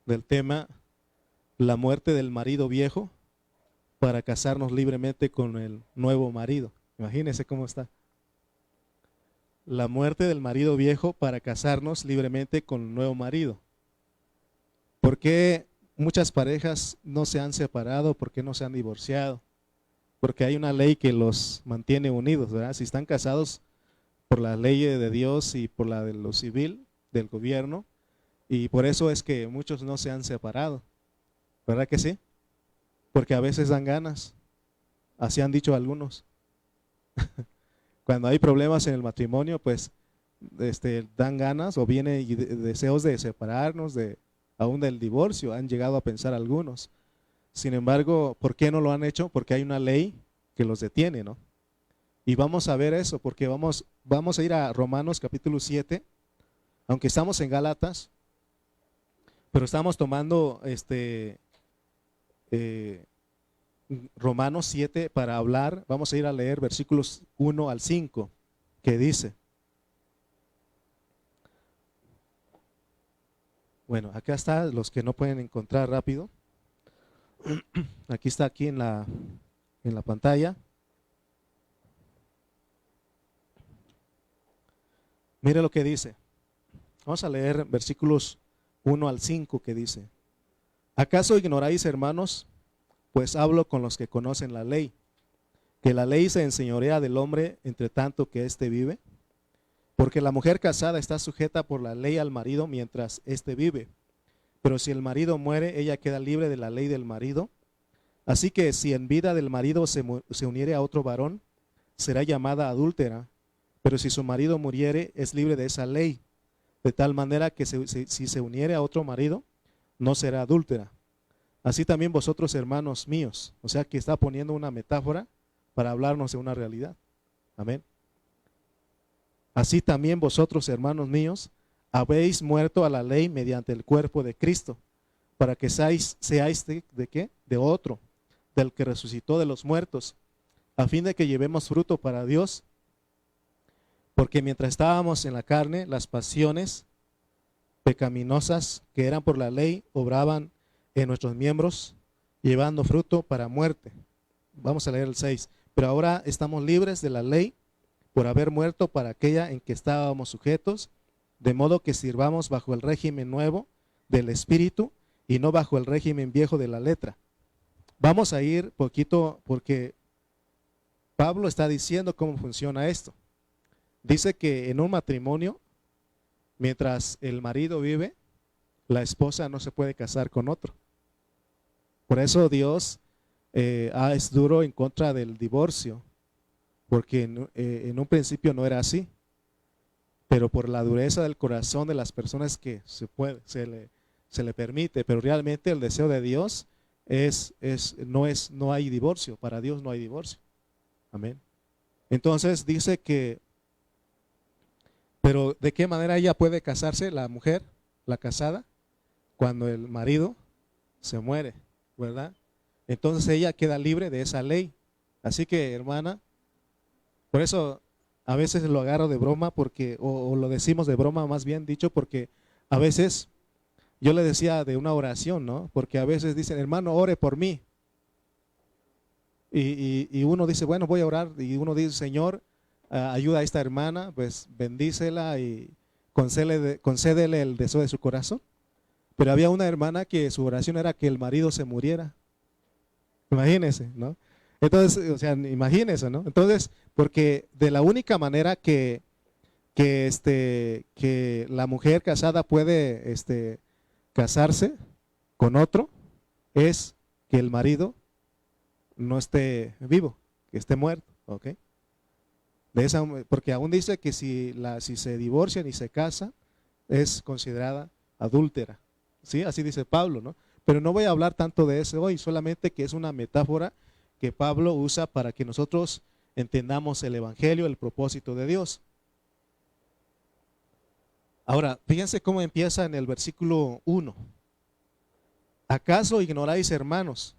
del tema la muerte del marido viejo para casarnos libremente con el nuevo marido. Imagínense cómo está. La muerte del marido viejo para casarnos libremente con el nuevo marido. ¿Por qué muchas parejas no se han separado? ¿Por qué no se han divorciado? Porque hay una ley que los mantiene unidos, ¿verdad? Si están casados por la ley de Dios y por la de lo civil, del gobierno, y por eso es que muchos no se han separado, ¿verdad que sí? Porque a veces dan ganas, así han dicho algunos. Cuando hay problemas en el matrimonio, pues dan ganas o viene deseos de separarnos, aún del divorcio, han llegado a pensar algunos. Sin embargo, ¿por qué no lo han hecho? Porque hay una ley que los detiene, ¿no? Y vamos a ver eso, porque vamos a ir a Romanos capítulo 7, aunque estamos en Gálatas, pero estamos tomando Romanos 7 para hablar. Vamos a ir a leer versículos 1 al 5, que dice. Bueno, acá está, los que no pueden encontrar rápido. Aquí está, aquí en la pantalla. Mire lo que dice. Vamos a leer versículos 1 al 5 que dice: ¿Acaso ignoráis, hermanos? Pues hablo con los que conocen la ley, que la ley se enseñorea del hombre entre tanto que éste vive. Porque la mujer casada está sujeta por la ley al marido mientras éste vive. Pero si el marido muere, ella queda libre de la ley del marido. Así que si en vida del marido se uniere a otro varón, será llamada adúltera. Pero si su marido muriere, es libre de esa ley. De tal manera que si se uniere a otro marido, no será adúltera. Así también vosotros, hermanos míos. O sea que está poniendo una metáfora para hablarnos de una realidad. Amén. Así también vosotros, hermanos míos, habéis muerto a la ley mediante el cuerpo de Cristo, para que seáis ¿de qué? De otro, del que resucitó de los muertos, a fin de que llevemos fruto para Dios. Porque mientras estábamos en la carne, las pasiones pecaminosas que eran por la ley obraban en nuestros miembros, llevando fruto para muerte. Vamos a leer el 6. Pero ahora estamos libres de la ley por haber muerto para aquella en que estábamos sujetos, de modo que sirvamos bajo el régimen nuevo del Espíritu y no bajo el régimen viejo de la letra. Vamos a ir poquito porque Pablo está diciendo cómo funciona esto. Dice que en un matrimonio, mientras el marido vive, la esposa no se puede casar con otro. Por eso Dios es duro en contra del divorcio, porque en un principio no era así, pero por la dureza del corazón de las personas que se le permite, pero realmente el deseo de Dios no hay divorcio. Para Dios no hay divorcio. Amén. Entonces dice que, pero ¿de qué manera ella puede casarse, la mujer, la casada? Cuando el marido se muere, ¿verdad? Entonces ella queda libre de esa ley. Así que, hermana, por eso a veces lo agarro de broma, porque o lo decimos de broma, más bien dicho, porque a veces yo le decía de una oración, ¿no? Porque a veces dicen, hermano, ore por mí. Y uno dice, bueno, voy a orar. Y uno dice, Señor, ayuda a esta hermana, pues bendícela y concédele el deseo de su corazón. Pero había una hermana que su oración era que el marido se muriera. Imagínense, ¿no? Entonces, o sea, imagínense, ¿no? Entonces, porque de la única manera que la mujer casada puede casarse con otro es que el marido no esté vivo, que esté muerto, ¿ok? Porque aún dice que si se divorcian y se casan, es considerada adúltera. ¿Sí? Así dice Pablo, ¿no? Pero no voy a hablar tanto de eso hoy, solamente que es una metáfora que Pablo usa para que nosotros entendamos el evangelio, el propósito de Dios. Ahora, fíjense cómo empieza en el versículo 1. ¿Acaso ignoráis, hermanos?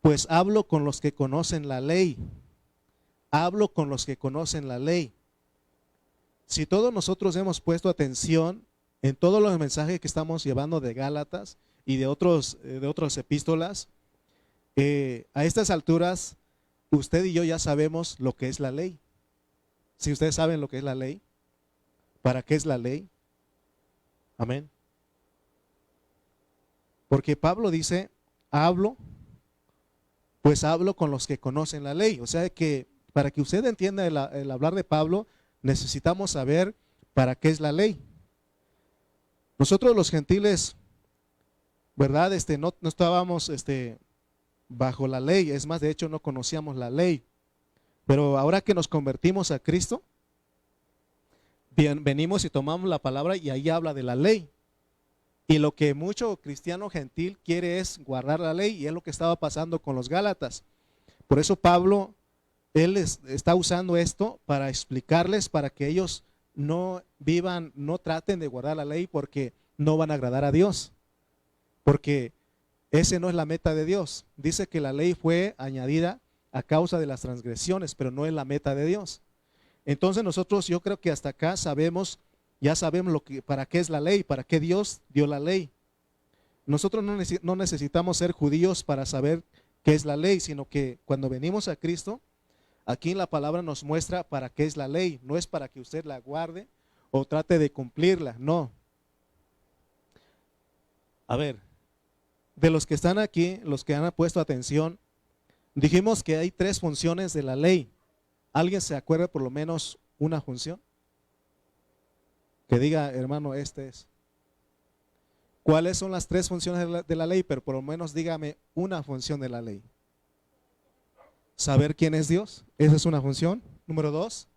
Pues hablo con los que conocen la ley. Hablo con los que conocen la ley. Si todos nosotros hemos puesto atención En todos los mensajes que estamos llevando de Gálatas y de otras epístolas, a estas alturas, usted y yo ya sabemos lo que es la ley. Si ustedes saben lo que es la ley, ¿para qué es la ley? Amén. Porque Pablo dice, pues hablo con los que conocen la ley. O sea que para que usted entienda el hablar de Pablo, necesitamos saber para qué es la ley. Nosotros los gentiles, ¿verdad? No estábamos bajo la ley, es más, de hecho no conocíamos la ley. Pero ahora que nos convertimos a Cristo, venimos y tomamos la palabra y ahí habla de la ley. Y lo que mucho cristiano gentil quiere es guardar la ley, y es lo que estaba pasando con los Gálatas. Por eso Pablo, él está usando esto para explicarles, para que ellos no vivan, no traten de guardar la ley, porque no van a agradar a Dios. Porque ese no es la meta de Dios. Dice que la ley fue añadida a causa de las transgresiones, pero no es la meta de Dios. Entonces nosotros, yo creo que hasta acá ya sabemos para qué es la ley, para qué Dios dio la ley. Nosotros no necesitamos ser judíos para saber qué es la ley, sino que cuando venimos a Cristo, aquí en la palabra nos muestra para qué es la ley. No es para que usted la guarde o trate de cumplirla, no. A ver, de los que están aquí, los que han puesto atención, dijimos que hay 3 funciones de la ley. ¿Alguien se acuerda por lo menos una función? Que diga, hermano, este es. ¿Cuáles son las 3 funciones de la ley? Pero por lo menos dígame una función de la ley. Saber quién es Dios, esa es una función. Número 2,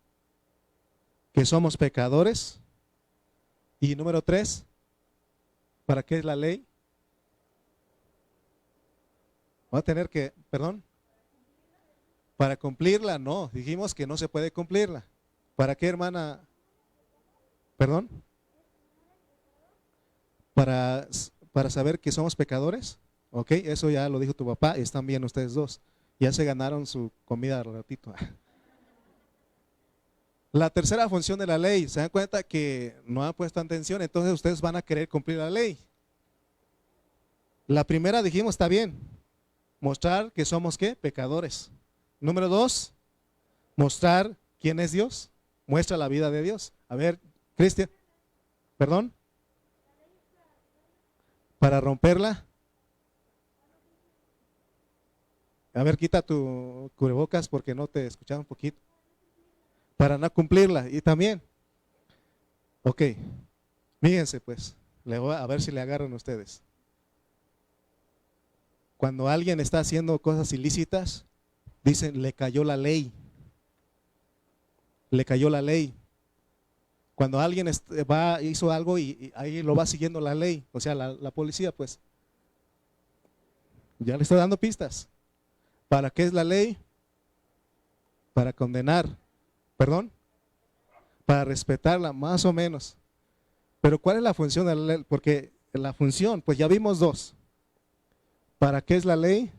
que somos pecadores. Y número 3, ¿para qué es la ley? Va a tener que, perdón, para cumplirla, no, dijimos que no se puede cumplirla. ¿Para qué, hermana? Perdón. Para saber que somos pecadores. Ok, eso ya lo dijo tu papá y están bien ustedes dos. Ya se ganaron su comida al ratito. La tercera función de la ley, se dan cuenta que no han puesto atención, entonces ustedes van a querer cumplir la ley. La primera dijimos, está bien, mostrar que somos ¿qué? Pecadores. Número 2, mostrar quién es Dios, muestra la vida de Dios. A ver, Cristian, perdón, para romperla. A ver, quita tu cubrebocas porque no te escuchaba un poquito. Para no cumplirla. Y también, ok, fíjense pues, a ver si le agarran ustedes. Cuando alguien está haciendo cosas ilícitas, dicen, le cayó la ley. Le cayó la ley. Cuando alguien hizo algo y ahí lo va siguiendo la ley, o sea, la policía, pues, ya le estoy dando pistas. ¿Para qué es la ley? Para condenar, perdón, para respetarla, más o menos. Pero ¿cuál es la función de la ley? Porque la función, pues ya vimos 2. ¿Para qué es la ley?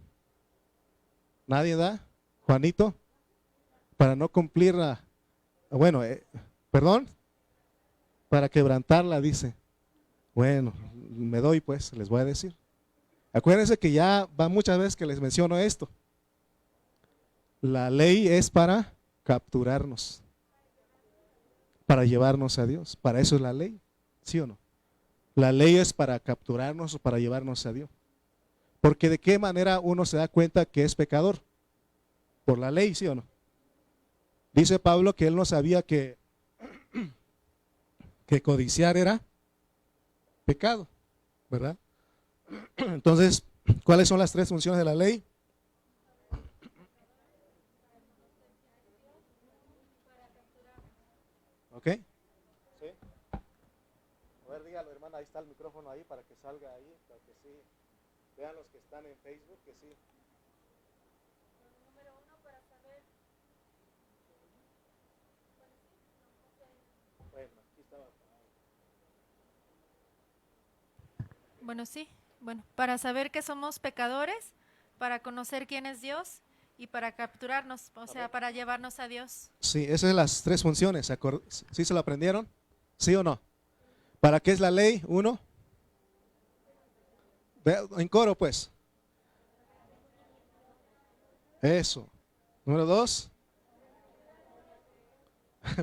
¿Nadie da? Juanito, para no cumplirla. Bueno, perdón, para quebrantarla, dice. Bueno, me doy pues, les voy a decir. Acuérdense que ya va muchas veces que les menciono esto. La ley es para capturarnos, para llevarnos a Dios. Para eso es la ley, ¿sí o no? La ley es para capturarnos o para llevarnos a Dios. Porque ¿de qué manera uno se da cuenta que es pecador? Por la ley, ¿sí o no? Dice Pablo que él no sabía que codiciar era pecado, ¿verdad? Entonces, ¿cuáles son las 3 funciones de la ley? ¿Ok? ¿Sí? A ver, dígalo, hermana, ahí está el micrófono ahí para que salga ahí, para que sí. Vean los que están en Facebook que sí. Número 1, para saber. Bueno, aquí estaba. Bueno, sí. Bueno, para saber que somos pecadores, para conocer quién es Dios y para capturarnos, o sea, para llevarnos a Dios. Sí, esas son las 3 funciones. ¿Sí se lo aprendieron? ¿Sí o no? ¿Para qué es la ley? Uno. En coro, pues. Eso. Número 2.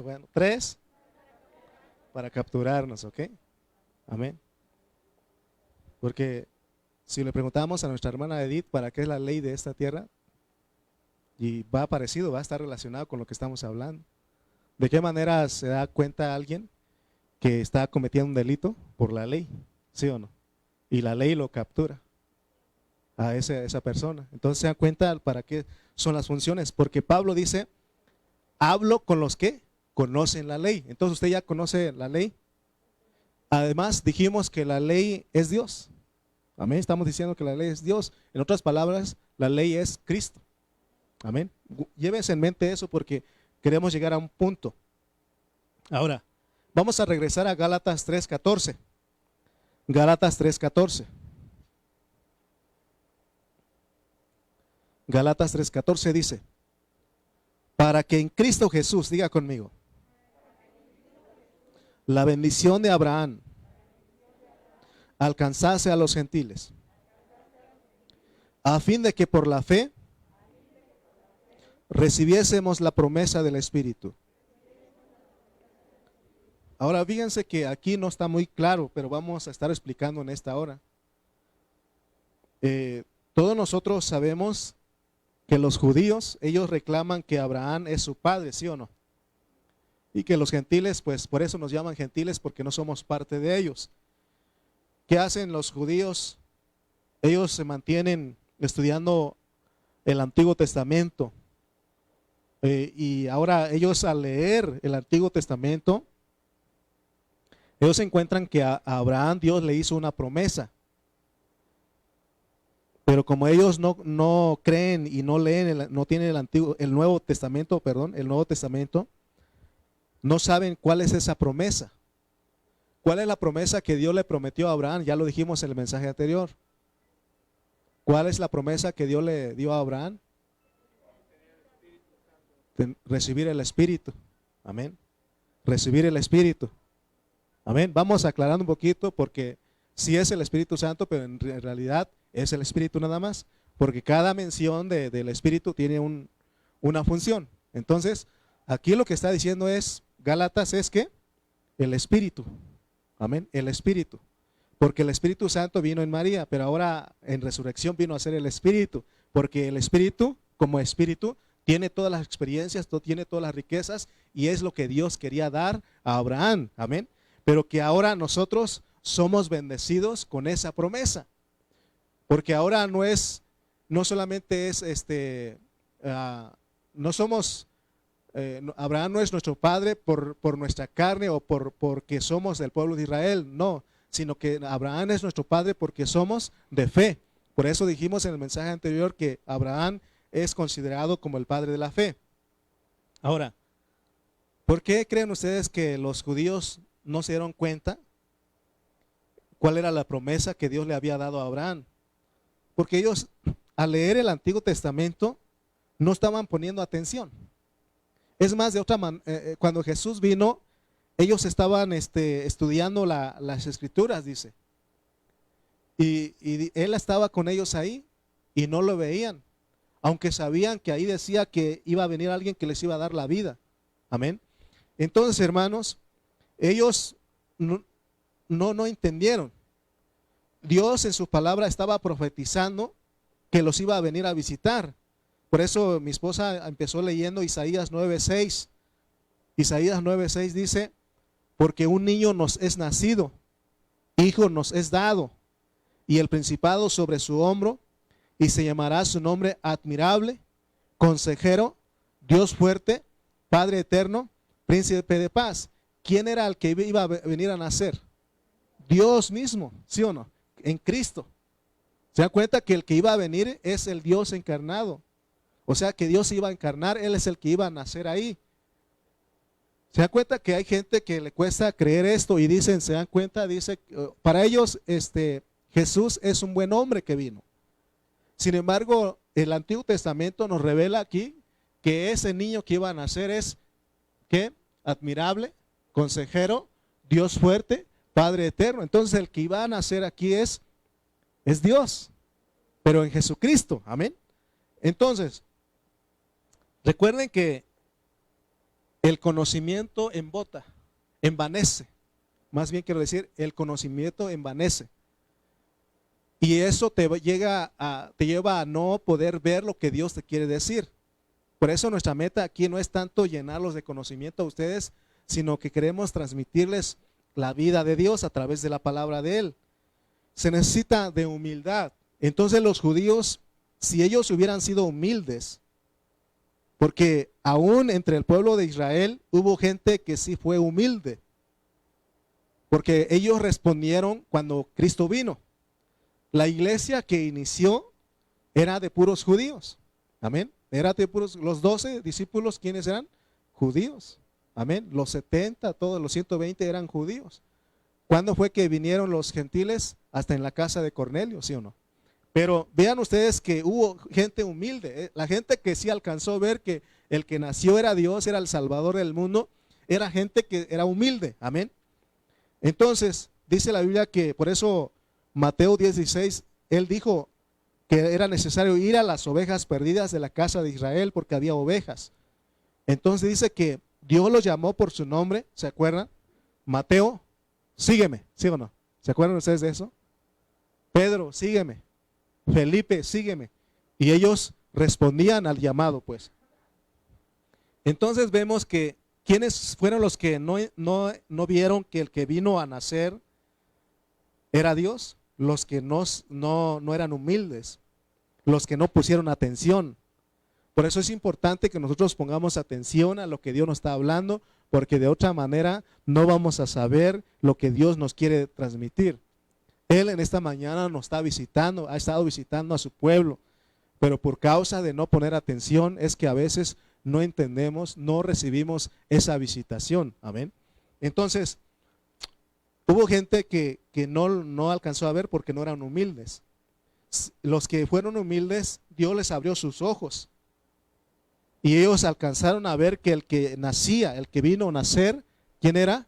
Bueno, 3. Para capturarnos, ¿ok? Amén. Porque si le preguntamos a nuestra hermana Edith para qué es la ley de esta tierra, y va parecido, va a estar relacionado con lo que estamos hablando. ¿De qué manera se da cuenta alguien que está cometiendo un delito? Por la ley, ¿sí o no? Y la ley lo captura a esa persona. Entonces se dan cuenta para qué son las funciones. Porque Pablo dice, hablo con los que conocen la ley. Entonces usted ya conoce la ley. Además dijimos que la ley es Dios. Amén. Estamos diciendo que la ley es Dios. En otras palabras, la ley es Cristo. Amén. Llévese en mente eso porque queremos llegar a un punto. Ahora, vamos a regresar a Gálatas 3:14. Gálatas 3:14. Gálatas 3:14 dice, para que en Cristo Jesús, diga conmigo, la bendición de Abraham alcanzase a los gentiles, a fin de que por la fe recibiésemos la promesa del Espíritu. Ahora fíjense que aquí no está muy claro, pero vamos a estar explicando en esta hora. Todos nosotros sabemos que los judíos, ellos reclaman que Abraham es su padre, ¿sí o no? Y que los gentiles, pues por eso nos llaman gentiles, porque no somos parte de ellos. ¿Qué hacen los judíos? Ellos se mantienen estudiando el Antiguo Testamento. Y ahora ellos al leer el Antiguo Testamento, ellos encuentran que a Abraham Dios le hizo una promesa. Pero como ellos no creen y no leen, no tienen el Nuevo Testamento, no saben cuál es esa promesa. ¿Cuál es la promesa que Dios le prometió a Abraham? Ya lo dijimos en el mensaje anterior. ¿Cuál es la promesa que Dios le dio a Abraham? Recibir el Espíritu. Amén. Recibir el Espíritu. Amén. Vamos aclarando un poquito porque sí es el Espíritu Santo, pero en realidad es el Espíritu nada más. Porque cada mención del Espíritu tiene una función. Entonces, aquí lo que está diciendo es, Gálatas es que el Espíritu. Amén. El Espíritu. Porque el Espíritu Santo vino en María, pero ahora en resurrección vino a ser el Espíritu. Porque el Espíritu, como Espíritu, tiene todas las experiencias, tiene todas las riquezas y es lo que Dios quería dar a Abraham. Amén. Pero que ahora nosotros somos bendecidos con esa promesa. Porque ahora no solamente es no somos, Abraham no es nuestro padre por nuestra carne o porque somos del pueblo de Israel, no, sino que Abraham es nuestro padre porque somos de fe. Por eso dijimos en el mensaje anterior que Abraham es considerado como el padre de la fe. Ahora, ¿por qué creen ustedes que los judíos no se dieron cuenta cuál era la promesa que Dios le había dado a Abraham? Porque ellos al leer el Antiguo Testamento no estaban poniendo atención. Es más, cuando Jesús vino, ellos estaban estudiando las Escrituras, dice. Y Él estaba con ellos ahí y no lo veían. Aunque sabían que ahí decía que iba a venir alguien que les iba a dar la vida. Amén. Entonces, hermanos, ellos no entendieron. Dios en su palabra estaba profetizando que los iba a venir a visitar. Por eso mi esposa empezó leyendo Isaías 9:6. Isaías 9:6 dice, porque un niño nos es nacido, hijo nos es dado, y el principado sobre su hombro, y se llamará su nombre admirable, consejero, Dios fuerte, Padre eterno, príncipe de paz. ¿Quién era el que iba a venir a nacer? Dios mismo, ¿sí o no? En Cristo. Se da cuenta que el que iba a venir es el Dios encarnado. O sea que Dios iba a encarnar, Él es el que iba a nacer ahí. Se da cuenta que hay gente que le cuesta creer esto y se dan cuenta, dice, para ellos Jesús es un buen hombre que vino. Sin embargo, el Antiguo Testamento nos revela aquí que ese niño que iba a nacer es, ¿qué? Admirable, consejero, Dios fuerte, Padre eterno. Entonces el que iba a nacer aquí es Dios, pero en Jesucristo. Amén. Entonces, recuerden que el conocimiento embota, envanece. Más bien quiero decir, el conocimiento envanece. Y eso te lleva a no poder ver lo que Dios te quiere decir. Por eso nuestra meta aquí no es tanto llenarlos de conocimiento a ustedes, sino que queremos transmitirles la vida de Dios a través de la palabra de Él. Se necesita de humildad. Entonces los judíos, si ellos hubieran sido humildes, porque aún entre el pueblo de Israel hubo gente que sí fue humilde, porque ellos respondieron cuando Cristo vino. La iglesia que inició era de puros judíos. Amén. Era de puros, los 12 discípulos, ¿quiénes eran? Judíos. Amén. Los 70, todos los 120 eran judíos. ¿Cuándo fue que vinieron los gentiles? Hasta en la casa de Cornelio, ¿sí o no? Pero vean ustedes que hubo gente humilde. La gente que sí alcanzó a ver que el que nació era Dios, era el Salvador del mundo, era gente que era humilde. Amén. Entonces, dice la Biblia que por eso Mateo 10:16, él dijo que era necesario ir a las ovejas perdidas de la casa de Israel porque había ovejas. Entonces dice que Dios los llamó por su nombre, ¿se acuerdan? Mateo, sígueme, ¿sí o no? ¿Se acuerdan ustedes de eso? Pedro, sígueme. Felipe, sígueme. Y ellos respondían al llamado, pues. Entonces vemos que ¿quiénes fueron los que no vieron que el que vino a nacer era Dios? Los que no eran humildes, los que no pusieron atención. Por eso es importante que nosotros pongamos atención a lo que Dios nos está hablando, porque de otra manera no vamos a saber lo que Dios nos quiere transmitir. Él en esta mañana nos está visitando, ha estado visitando a su pueblo, pero por causa de no poner atención es que a veces no entendemos, no recibimos esa visitación. Amén. Entonces, hubo gente que no alcanzó a ver porque no eran humildes. Los que fueron humildes, Dios les abrió sus ojos. Y ellos alcanzaron a ver que el que nacía, el que vino a nacer, ¿quién era?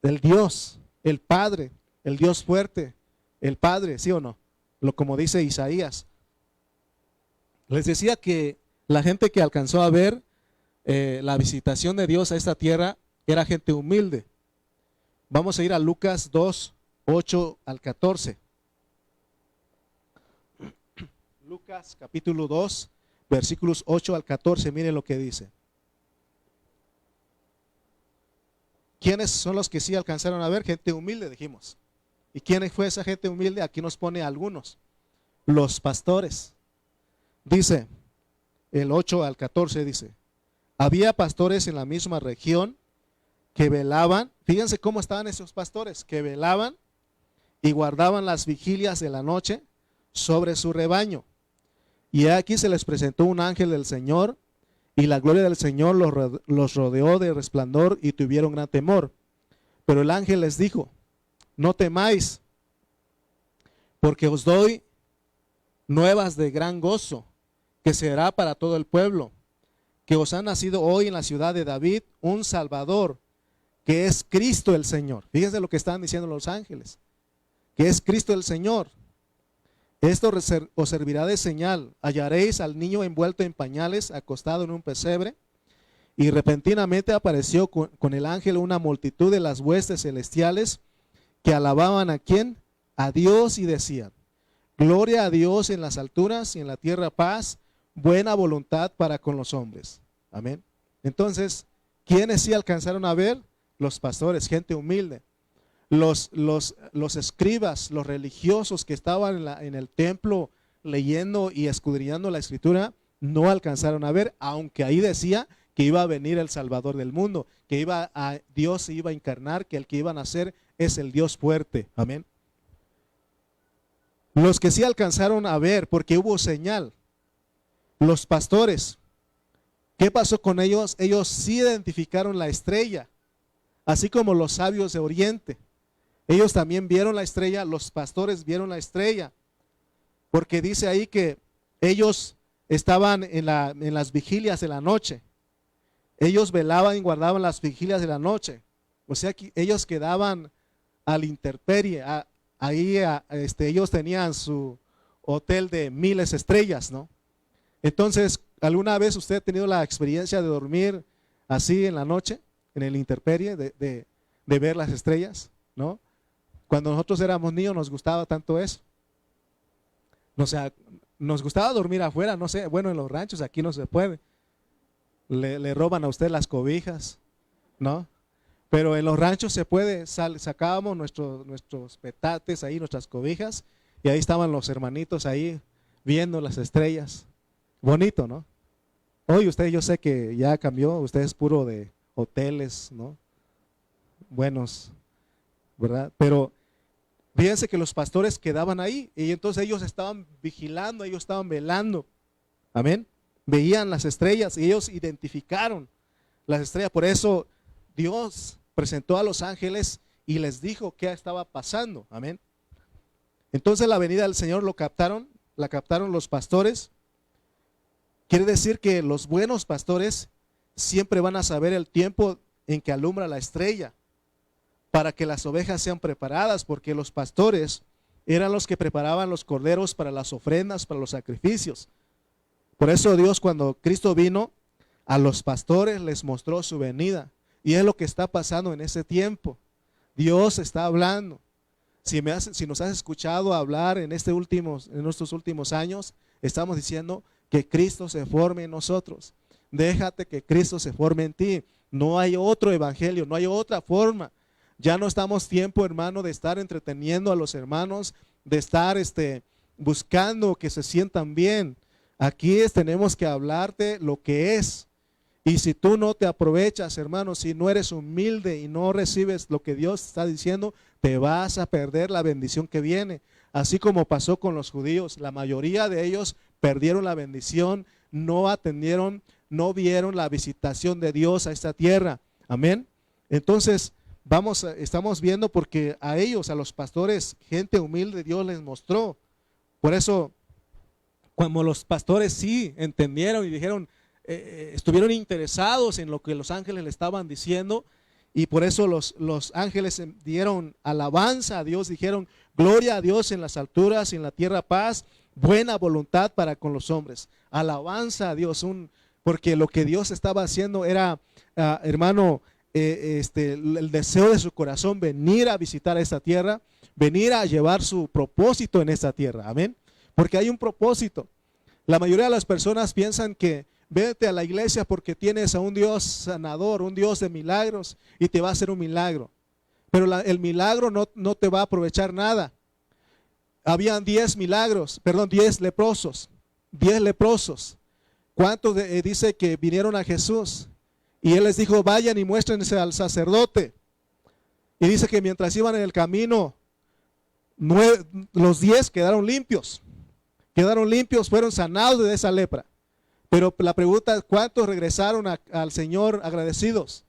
El Dios, el Padre, el Dios fuerte, el Padre, ¿sí o no? Como dice Isaías. Les decía que la gente que alcanzó a ver la visitación de Dios a esta tierra era gente humilde. Vamos a ir a Lucas 2, 8 al 14. Lucas capítulo 2, versículos 8 al 14, miren lo que dice. ¿Quiénes son los que sí alcanzaron a ver? Gente humilde, dijimos. ¿Y quién fue esa gente humilde? Aquí nos pone algunos. Los pastores. Dice, el 8 al 14 dice, había pastores en la misma región que velaban, fíjense cómo estaban esos pastores, que velaban y guardaban las vigilias de la noche sobre su rebaño. Y aquí se les presentó un ángel del Señor, y la gloria del Señor los rodeó de resplandor y tuvieron gran temor. Pero el ángel les dijo, no temáis, porque os doy nuevas de gran gozo, que será para todo el pueblo, que os ha nacido hoy en la ciudad de David un Salvador, que es Cristo el Señor. Fíjense lo que están diciendo los ángeles, que es Cristo el Señor. Esto os servirá de señal. Hallaréis al niño envuelto en pañales, acostado en un pesebre. Y repentinamente apareció con el ángel una multitud de las huestes celestiales que alababan ¿a quién? A Dios, y decían, gloria a Dios en las alturas y en la tierra paz, buena voluntad para con los hombres. Amén. Entonces, ¿quiénes sí alcanzaron a ver? Los pastores, gente humilde. Los escribas, los religiosos que estaban en el templo leyendo y escudriñando la escritura, no alcanzaron a ver, aunque ahí decía que iba a venir el Salvador del mundo, que Dios se iba a encarnar, que el que iba a nacer es el Dios fuerte. Amén. Los que sí alcanzaron a ver, porque hubo señal, los pastores, ¿qué pasó con ellos? Ellos sí identificaron la estrella, así como los sabios de Oriente. Ellos también vieron la estrella, los pastores vieron la estrella, porque dice ahí que ellos estaban en las vigilias de la noche. Ellos velaban y guardaban las vigilias de la noche. O sea que ellos quedaban al intemperie. Ahí ellos tenían su hotel de 1000 estrellas, ¿no? Entonces, ¿alguna vez usted ha tenido la experiencia de dormir así en la noche, en el intemperie, de ver las estrellas, ¿no? Cuando nosotros éramos niños nos gustaba tanto eso. O sea, nos gustaba dormir afuera, no sé, bueno, en los ranchos aquí no se puede. Le roban a usted las cobijas, ¿no? Pero en los ranchos se puede, sacábamos nuestros petates ahí, nuestras cobijas, y ahí estaban los hermanitos ahí viendo las estrellas. Bonito, ¿no? Hoy usted, yo sé que ya cambió, usted es puro de hoteles, ¿no? Buenos, ¿verdad? Pero fíjense que los pastores quedaban ahí y entonces ellos estaban vigilando, ellos estaban velando. Amén. Veían las estrellas y ellos identificaron las estrellas. Por eso Dios presentó a los ángeles y les dijo qué estaba pasando. Amén. Entonces la venida del Señor la captaron los pastores. Quiere decir que los buenos pastores siempre van a saber el tiempo en que alumbra la estrella para que las ovejas sean preparadas, porque los pastores eran los que preparaban los corderos para las ofrendas, para los sacrificios. Por eso Dios, cuando Cristo vino, a los pastores les mostró su venida. Y es lo que está pasando en ese tiempo. Dios está hablando. Si nos has escuchado hablar en estos últimos años, estamos diciendo que Cristo se forme en nosotros. Déjate que Cristo se forme en ti. No hay otro evangelio, no hay otra forma. Ya no estamos tiempo, hermano, de estar entreteniendo a los hermanos, de estar buscando que se sientan bien. Aquí tenemos que hablarte lo que es. Y si tú no te aprovechas, hermano, si no eres humilde y no recibes lo que Dios está diciendo, te vas a perder la bendición que viene. Así como pasó con los judíos, la mayoría de ellos perdieron la bendición, no atendieron, no vieron la visitación de Dios a esta tierra. Amén. Entonces, estamos viendo porque a ellos, a los pastores, gente humilde, Dios les mostró. Por eso, cuando los pastores sí entendieron y dijeron, estuvieron interesados en lo que los ángeles le estaban diciendo, y por eso los ángeles dieron alabanza a Dios, dijeron gloria a Dios en las alturas y en la tierra paz, buena voluntad para con los hombres. Alabanza a Dios, porque lo que Dios estaba haciendo era, hermano, el deseo de su corazón, venir a visitar esta tierra, venir a llevar su propósito en esta tierra. Amén. Porque hay un propósito. La mayoría de las personas piensan que vete a la iglesia porque tienes a un Dios sanador, un Dios de milagros, y te va a hacer un milagro. Pero el milagro no te va a aprovechar nada. Habían 10 leprosos. 10 leprosos. ¿Cuántos dice que vinieron a Jesús? Y Él les dijo, vayan y muéstrense al sacerdote. Y dice que mientras iban en el camino, los 10 quedaron limpios. Fueron sanados de esa lepra. Pero la pregunta es, ¿cuántos regresaron al Señor agradecidos?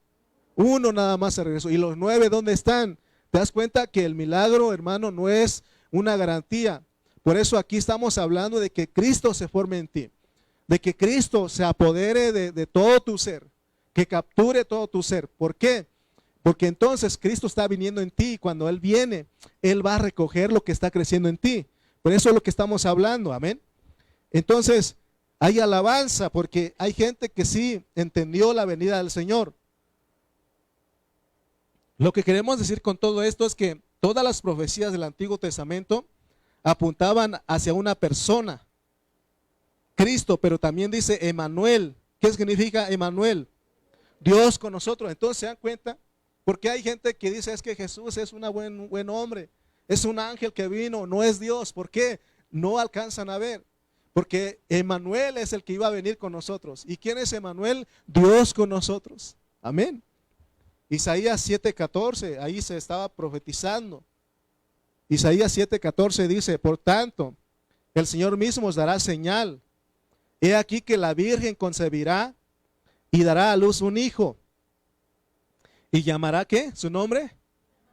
Uno nada más se regresó. ¿Y los 9 dónde están? ¿Te das cuenta que el milagro, hermano, no es una garantía? Por eso aquí estamos hablando de que Cristo se forme en ti. De que Cristo se apodere de todo tu ser. Que capture todo tu ser. ¿Por qué? Porque entonces Cristo está viniendo en ti y cuando Él viene, Él va a recoger lo que está creciendo en ti. Por eso es lo que estamos hablando. Amén. Entonces, hay alabanza porque hay gente que sí entendió la venida del Señor. Lo que queremos decir con todo esto es que todas las profecías del Antiguo Testamento apuntaban hacia una persona, Cristo, pero también dice Emmanuel. ¿Qué significa Emmanuel? Dios con nosotros. Entonces se dan cuenta, porque hay gente que dice es que Jesús es un buen hombre, es un ángel que vino, no es Dios. ¿Por qué? No alcanzan a ver. Porque Emmanuel es el que iba a venir con nosotros. ¿Y quién es Emmanuel? Dios con nosotros. Amén. Isaías 7:14, ahí se estaba profetizando. Isaías 7:14 dice, por tanto, el Señor mismo os dará señal. He aquí que la Virgen concebirá y dará a luz un hijo. ¿Y llamará qué? ¿Su nombre?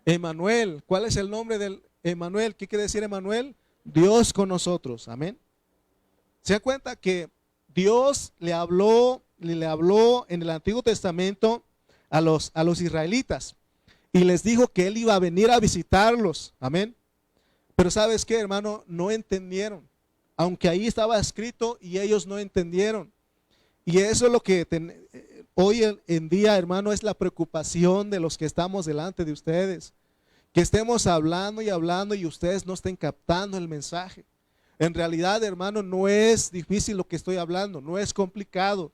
Emmanuel. ¿Cuál es el nombre del Emmanuel? ¿Qué quiere decir Emmanuel? Dios con nosotros. Amén. ¿Se dan cuenta que Dios le habló en el Antiguo Testamento a los israelitas? y les dijo que Él iba a venir a visitarlos. Amén. Pero ¿sabes qué, hermano? No entendieron. Aunque ahí estaba escrito y ellos no entendieron. Y eso es lo que hoy en día, hermano, es la preocupación de los que estamos delante de ustedes. Que estemos hablando y hablando y ustedes no estén captando el mensaje. En realidad, hermano, no es difícil lo que estoy hablando, no es complicado.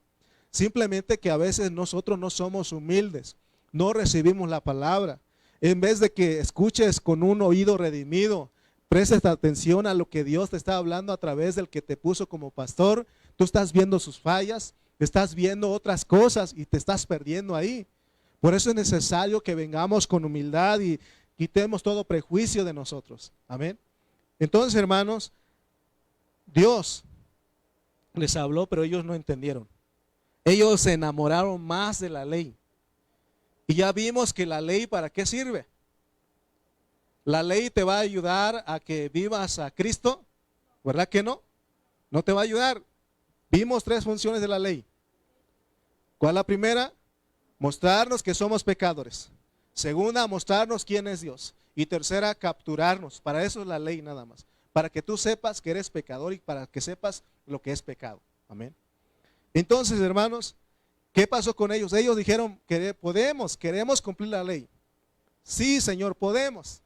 Simplemente que a veces nosotros no somos humildes, no recibimos la palabra. En vez de que escuches con un oído redimido, prestes atención a lo que Dios te está hablando a través del que te puso como pastor, tú estás viendo sus fallas, estás viendo otras cosas y te estás perdiendo ahí. Por eso es necesario que vengamos con humildad y quitemos todo prejuicio de nosotros. Amén. Entonces, hermanos, Dios les habló, pero ellos no entendieron. Ellos se enamoraron más de la ley. Y ya vimos que la ley, ¿para qué sirve? La ley te va a ayudar a que vivas a Cristo, ¿verdad que no? No te va a ayudar. Vimos 3 funciones de la ley. ¿Cuál es la primera? Mostrarnos que somos pecadores. Segunda, mostrarnos quién es Dios. Y tercera, capturarnos. Para eso es la ley nada más. Para que tú sepas que eres pecador y para que sepas lo que es pecado. Amén. Entonces, hermanos, ¿qué pasó con ellos? Ellos dijeron, queremos cumplir la ley. Sí, Señor, podemos.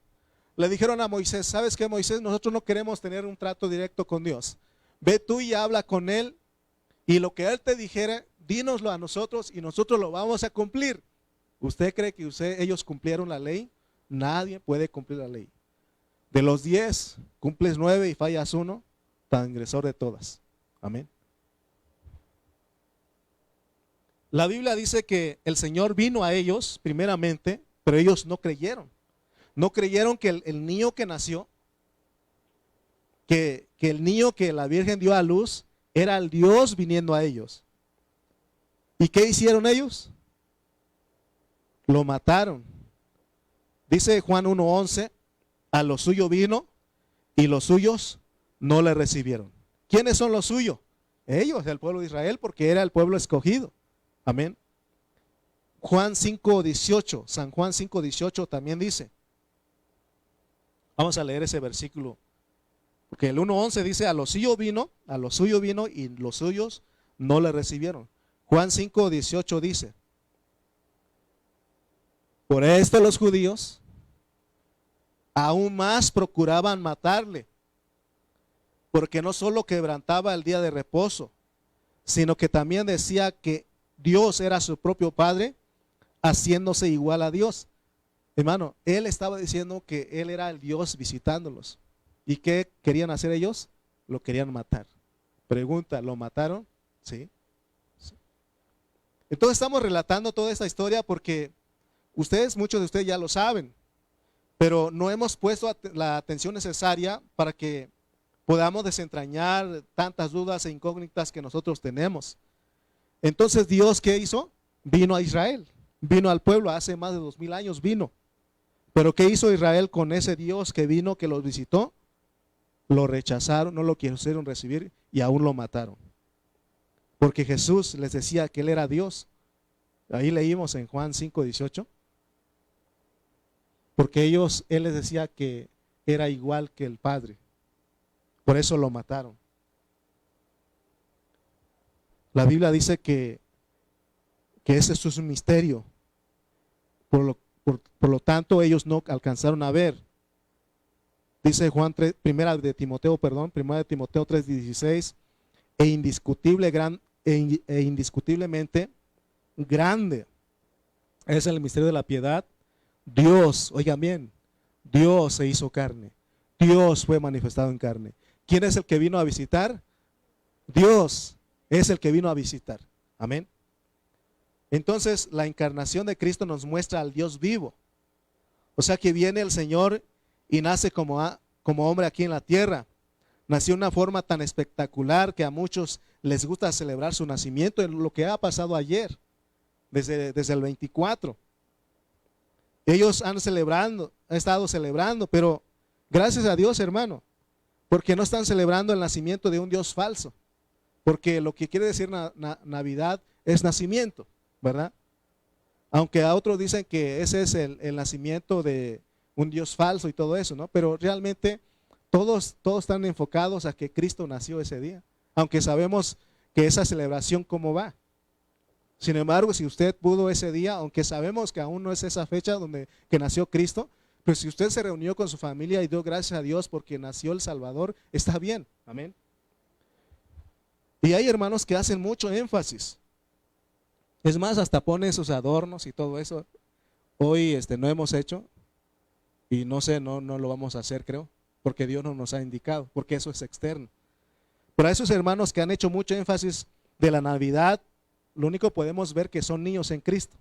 Le dijeron a Moisés, ¿sabes qué, Moisés? Nosotros no queremos tener un trato directo con Dios. Ve tú y habla con Él y lo que Él te dijera, dínoslo a nosotros y nosotros lo vamos a cumplir. ¿Usted cree que ellos cumplieron la ley? Nadie puede cumplir la ley. De los 10, cumples 9 y fallas 1, transgresor de todas. Amén. La Biblia dice que el Señor vino a ellos primeramente, pero ellos no creyeron. No creyeron que el niño que nació, que el niño que la Virgen dio a luz, era el Dios viniendo a ellos. ¿Y qué hicieron ellos? Lo mataron. Dice Juan 1:11, a lo suyo vino y los suyos no le recibieron. ¿Quiénes son los suyos? Ellos, el pueblo de Israel, porque era el pueblo escogido. Amén. Juan 5:18, San Juan 5:18 también dice. Vamos a leer ese versículo. Porque el 1:11 dice, a lo suyo vino y los suyos no le recibieron. Juan 5:18 dice, por esto los judíos aún más procuraban matarle, porque no solo quebrantaba el día de reposo, sino que también decía que Dios era su propio Padre, haciéndose igual a Dios. Hermano, él estaba diciendo que él era el Dios visitándolos. ¿Y qué querían hacer ellos? Lo querían matar. Pregunta, ¿lo mataron? Sí. Entonces estamos relatando toda esta historia porque muchos de ustedes ya lo saben, pero no hemos puesto la atención necesaria para que podamos desentrañar tantas dudas e incógnitas que nosotros tenemos. Entonces Dios, ¿qué hizo? Vino a Israel, vino al pueblo, hace más de 2000 años vino. Pero ¿qué hizo Israel con ese Dios que vino, que los visitó? Lo rechazaron, no lo quisieron recibir y aún lo mataron. Porque Jesús les decía que Él era Dios. Ahí leímos en Juan 5:18. Porque Él les decía que era igual que el Padre. Por eso lo mataron. La Biblia dice que ese es un misterio. Por lo tanto, ellos no alcanzaron a ver. Dice Juan 3, primera de Timoteo 3:16, indiscutiblemente grande es el misterio de la piedad. Dios, oigan bien, Dios se hizo carne. Dios fue manifestado en carne. ¿Quién es el que vino a visitar? Dios es el que vino a visitar. Amén. Entonces la encarnación de Cristo nos muestra al Dios vivo. O sea que viene el Señor y nace como hombre aquí en la tierra. Nació de una forma tan espectacular que a muchos les gusta celebrar su nacimiento, en lo que ha pasado ayer, desde el 24. Ellos han estado celebrando, pero gracias a Dios, hermano, porque no están celebrando el nacimiento de un Dios falso. Porque lo que quiere decir Navidad es nacimiento, ¿verdad? Aunque a otros dicen que ese es el nacimiento de un Dios falso y todo eso, ¿no? Pero realmente todos están enfocados a que Cristo nació ese día. Aunque sabemos que esa celebración cómo va. Sin embargo, si usted pudo ese día, aunque sabemos que aún no es esa fecha donde que nació Cristo, pero si usted se reunió con su familia y dio gracias a Dios porque nació el Salvador, está bien. Amén. Y hay hermanos que hacen mucho énfasis. Es más, hasta ponen sus adornos y todo eso. Hoy no hemos hecho y no sé, no lo vamos a hacer, creo, porque Dios no nos ha indicado, porque eso es externo. Pero a esos hermanos que han hecho mucho énfasis de la Navidad, lo único que podemos ver que son niños en Cristo.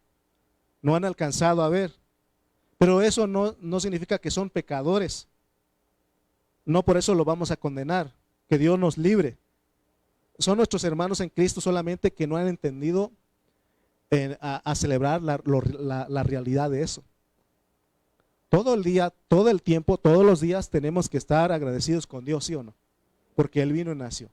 No han alcanzado a ver. Pero eso no significa que son pecadores. No por eso lo vamos a condenar. Que Dios nos libre. Son nuestros hermanos en Cristo solamente que no han entendido a celebrar la realidad de eso. Todo el día, todo el tiempo, todos los días tenemos que estar agradecidos con Dios, ¿sí o no? Porque Él vino y nació.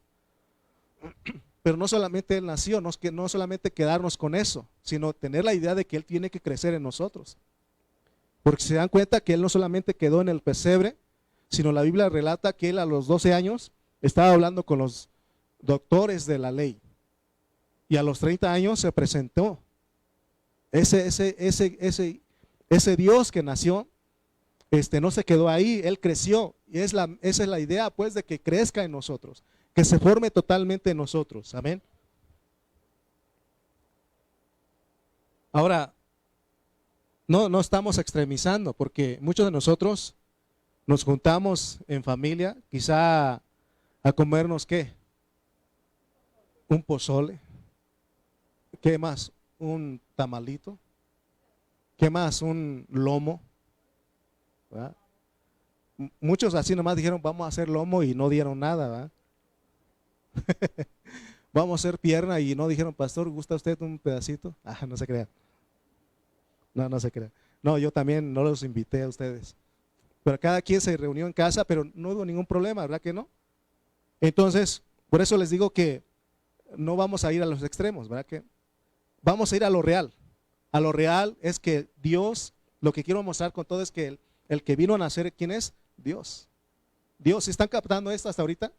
Pero no solamente Él nació, no solamente quedarnos con eso, sino tener la idea de que Él tiene que crecer en nosotros. Porque se dan cuenta que Él no solamente quedó en el pesebre, sino la Biblia relata que Él a los 12 años estaba hablando con los doctores de la ley. Y a los 30 años se presentó. Ese Dios que nació, no se quedó ahí, Él creció. Y esa es la idea, pues, de que crezca en nosotros, que se forme totalmente en nosotros. Amén. Ahora, no estamos extremizando, porque muchos de nosotros nos juntamos en familia, quizá a comernos, ¿qué? Un pozole. ¿Qué más? Un tamalito. ¿Qué más? Un lomo. ¿Verdad? Muchos así nomás dijeron, vamos a hacer lomo y no dieron nada, ¿verdad? Vamos a hacer pierna y no dijeron, pastor, ¿gusta usted un pedacito? Ah, no se crea. No se crea. No, yo también no los invité a ustedes. Pero cada quien se reunió en casa, pero no hubo ningún problema, ¿verdad que no? Entonces, por eso les digo que no vamos a ir a los extremos, ¿verdad que? Vamos a ir a lo real. A lo real es que Dios, lo que quiero mostrar con todo es que el que vino a nacer, ¿quién es? Dios. Dios, ¿están captando esto hasta ahorita?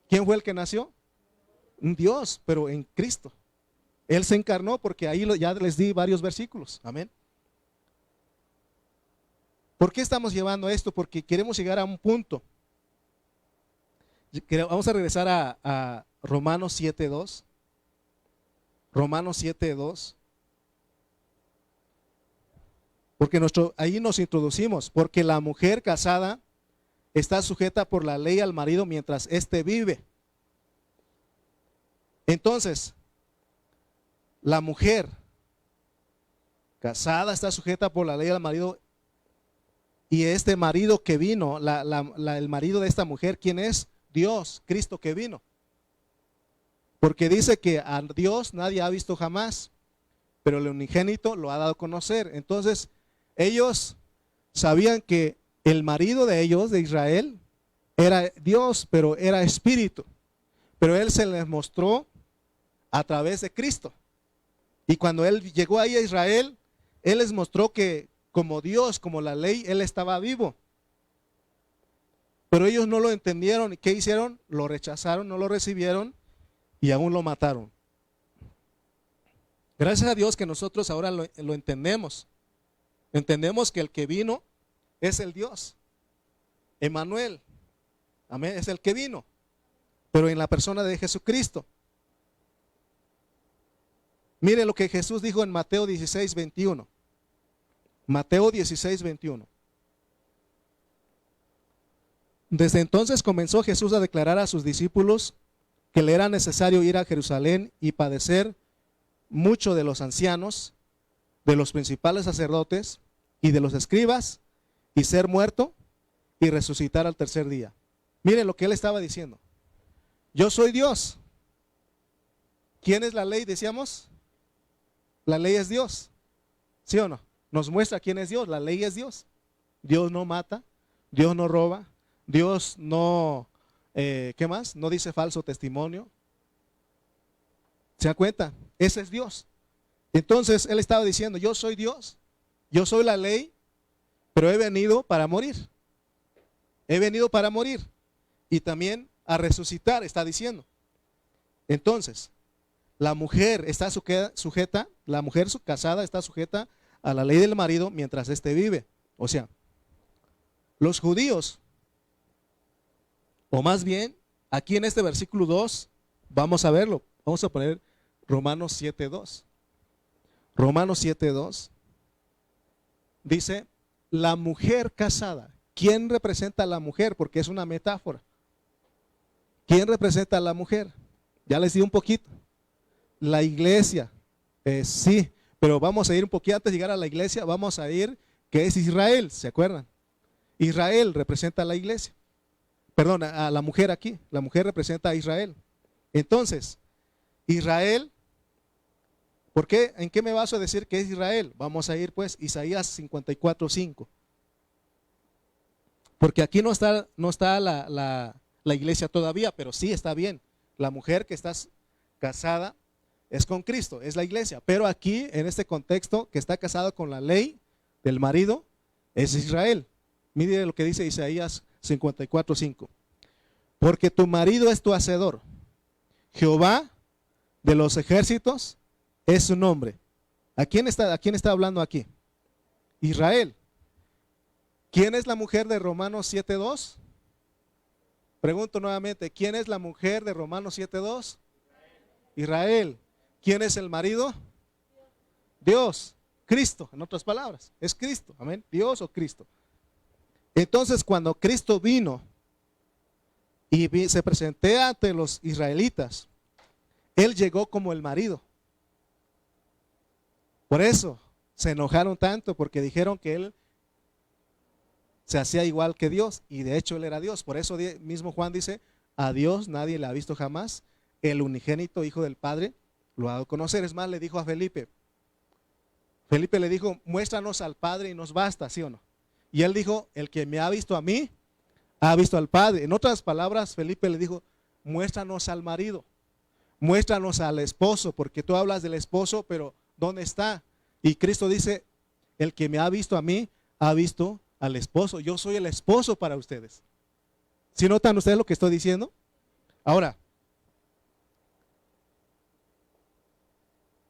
¿Quién fue el que nació? Dios, pero en Cristo. Él se encarnó porque ahí ya les di varios versículos. Amén. ¿Por qué estamos llevando esto? Porque queremos llegar a un punto. Vamos a regresar a Romanos 7:2. Romanos 7:2. Porque ahí nos introducimos. Porque la mujer casada está sujeta por la ley al marido mientras éste vive. Entonces, la mujer casada está sujeta por la ley al marido. Y este marido que vino, el marido de esta mujer, ¿quién es? Dios, Cristo que vino. Porque dice que a Dios nadie ha visto jamás, pero el unigénito lo ha dado a conocer. Entonces, ellos sabían que el marido de ellos, de Israel, era Dios, pero era espíritu. Pero Él se les mostró a través de Cristo. Y cuando Él llegó ahí a Israel, Él les mostró que como Dios, como la ley, Él estaba vivo. Pero ellos no lo entendieron. ¿Y qué hicieron? Lo rechazaron, no lo recibieron y aún lo mataron. Gracias a Dios que nosotros ahora lo entendemos. Entendemos que el que vino es el Dios. Emmanuel. Amén. Es el que vino. Pero en la persona de Jesucristo. Mire lo que Jesús dijo en Mateo 16:21. Mateo 16:21. Desde entonces comenzó Jesús a declarar a sus discípulos que le era necesario ir a Jerusalén y padecer mucho de los ancianos, de los principales sacerdotes y de los escribas, y ser muerto y resucitar al tercer día. Miren lo que él estaba diciendo. Yo soy Dios. ¿Quién es la ley? Decíamos. La ley es Dios. ¿Sí o no? Nos muestra quién es Dios. La ley es Dios. Dios no mata, Dios no roba, Dios no, ¿qué más? No dice falso testimonio. ¿Se dan cuenta? Ese es Dios. Entonces él estaba diciendo, yo soy Dios, yo soy la ley, pero he venido para morir. He venido para morir y también a resucitar, está diciendo. Entonces, la mujer está sujeta, la mujer casada está sujeta a la ley del marido mientras éste vive. O sea, los judíos, o más bien, aquí en este versículo 2, vamos a verlo. Vamos a poner Romanos 7:2. Romanos 7:2 dice, la mujer casada. ¿Quién representa a la mujer? Porque es una metáfora. ¿Quién representa a la mujer? Ya les di un poquito. La iglesia. Sí, pero vamos a ir un poquito antes de llegar a la iglesia. Vamos a ir, que es Israel, ¿se acuerdan? Israel representa a la iglesia. Perdón, a la mujer aquí. La mujer representa a Israel. Entonces, Israel, ¿por qué? ¿En qué me baso a decir que es Israel? Vamos a ir pues, Isaías 54:5. Porque aquí no está la iglesia todavía, pero sí está bien. La mujer que está casada es con Cristo, es la iglesia. Pero aquí, en este contexto, que está casado con la ley del marido, es Israel. Mire lo que dice Isaías 54:5. Porque tu marido es tu hacedor. Jehová de los ejércitos es su nombre. ¿A quién está hablando aquí? Israel. ¿Quién es la mujer de Romanos 7:2? Pregunto nuevamente, ¿quién es la mujer de Romanos 7:2? Israel. ¿Quién es el marido? Dios, Cristo, en otras palabras, es Cristo, amén, Dios o Cristo. Entonces, cuando Cristo vino y se presentó ante los israelitas, Él llegó como el marido. Por eso se enojaron tanto, porque dijeron que Él se hacía igual que Dios, y de hecho Él era Dios. Por eso mismo Juan dice, a Dios nadie le ha visto jamás, el unigénito Hijo del Padre lo ha dado a conocer. Es más, le dijo a Felipe le dijo, muéstranos al Padre y nos basta, ¿sí o no? Y él dijo, el que me ha visto a mí, ha visto al Padre. En otras palabras, Felipe le dijo, muéstranos al marido, muéstranos al esposo, porque tú hablas del esposo, pero ¿dónde está? Y Cristo dice, el que me ha visto a mí, ha visto al esposo. Yo soy el esposo para ustedes. ¿Sí notan ustedes lo que estoy diciendo? Ahora,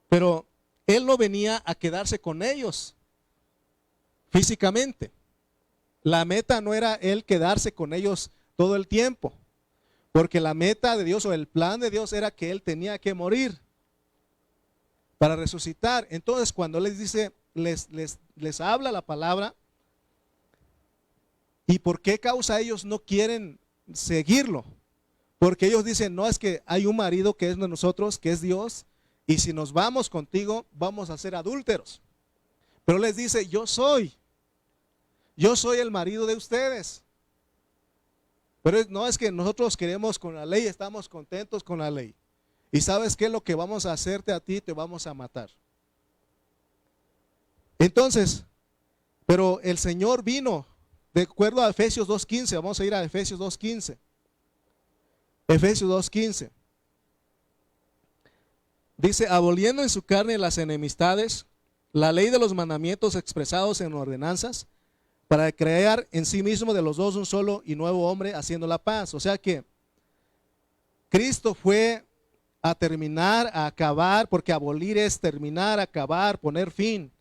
pero Él no venía a quedarse con ellos físicamente. La meta no era Él quedarse con ellos todo el tiempo, porque la meta de Dios o el plan de Dios era que Él tenía que morir para resucitar. Entonces, cuando les dice, les habla la palabra, ¿y por qué causa ellos no quieren seguirlo? Porque ellos dicen, no, es que hay un marido que es de nosotros, que es Dios, y si nos vamos contigo, vamos a ser adúlteros. Pero les dice, yo soy el marido de ustedes. Pero no es que nosotros queremos con la ley, estamos contentos con la ley. Y ¿sabes qué? Lo que vamos a hacerte a ti, te vamos a matar. Entonces, pero el Señor vino, de acuerdo a Efesios 2:15, vamos a ir a Efesios 2:15. Efesios 2:15. Dice, aboliendo en su carne las enemistades, la ley de los mandamientos expresados en ordenanzas, para crear en sí mismo de los dos un solo y nuevo hombre, haciendo la paz. O sea que Cristo fue a terminar, a acabar, porque abolir es terminar, acabar, poner fin.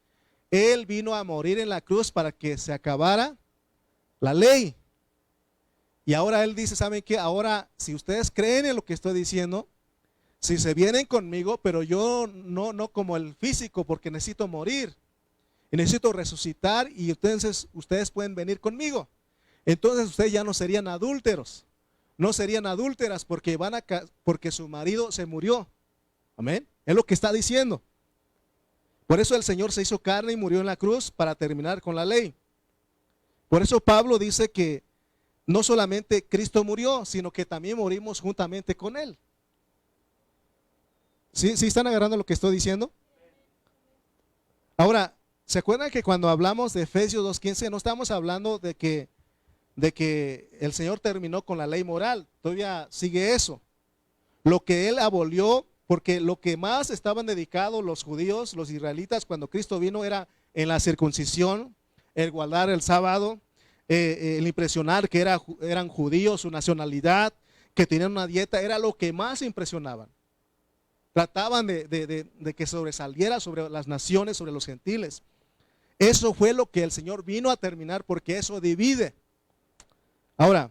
Él vino a morir en la cruz para que se acabara la ley. Y ahora Él dice, ¿saben qué? Ahora, si ustedes creen en lo que estoy diciendo, si se vienen conmigo, pero yo no como el físico, porque necesito morir y necesito resucitar, y entonces ustedes pueden venir conmigo. Entonces ustedes ya no serían adúlteros, no serían adúlteras, porque porque su marido se murió. Amén. Es lo que está diciendo. Por eso el Señor se hizo carne y murió en la cruz para terminar con la ley. Por eso Pablo dice que no solamente Cristo murió, sino que también morimos juntamente con Él. ¿Sí están agarrando lo que estoy diciendo? Ahora, ¿se acuerdan que cuando hablamos de Efesios 2:15 no estamos hablando de que el Señor terminó con la ley moral? Todavía sigue eso. Lo que Él abolió porque lo que más estaban dedicados los judíos, los israelitas, cuando Cristo vino era en la circuncisión, el guardar el sábado, el impresionar que eran judíos, su nacionalidad, que tenían una dieta, era lo que más impresionaban. Trataban de que sobresaliera sobre las naciones, sobre los gentiles. Eso fue lo que el Señor vino a terminar, porque eso divide. Ahora,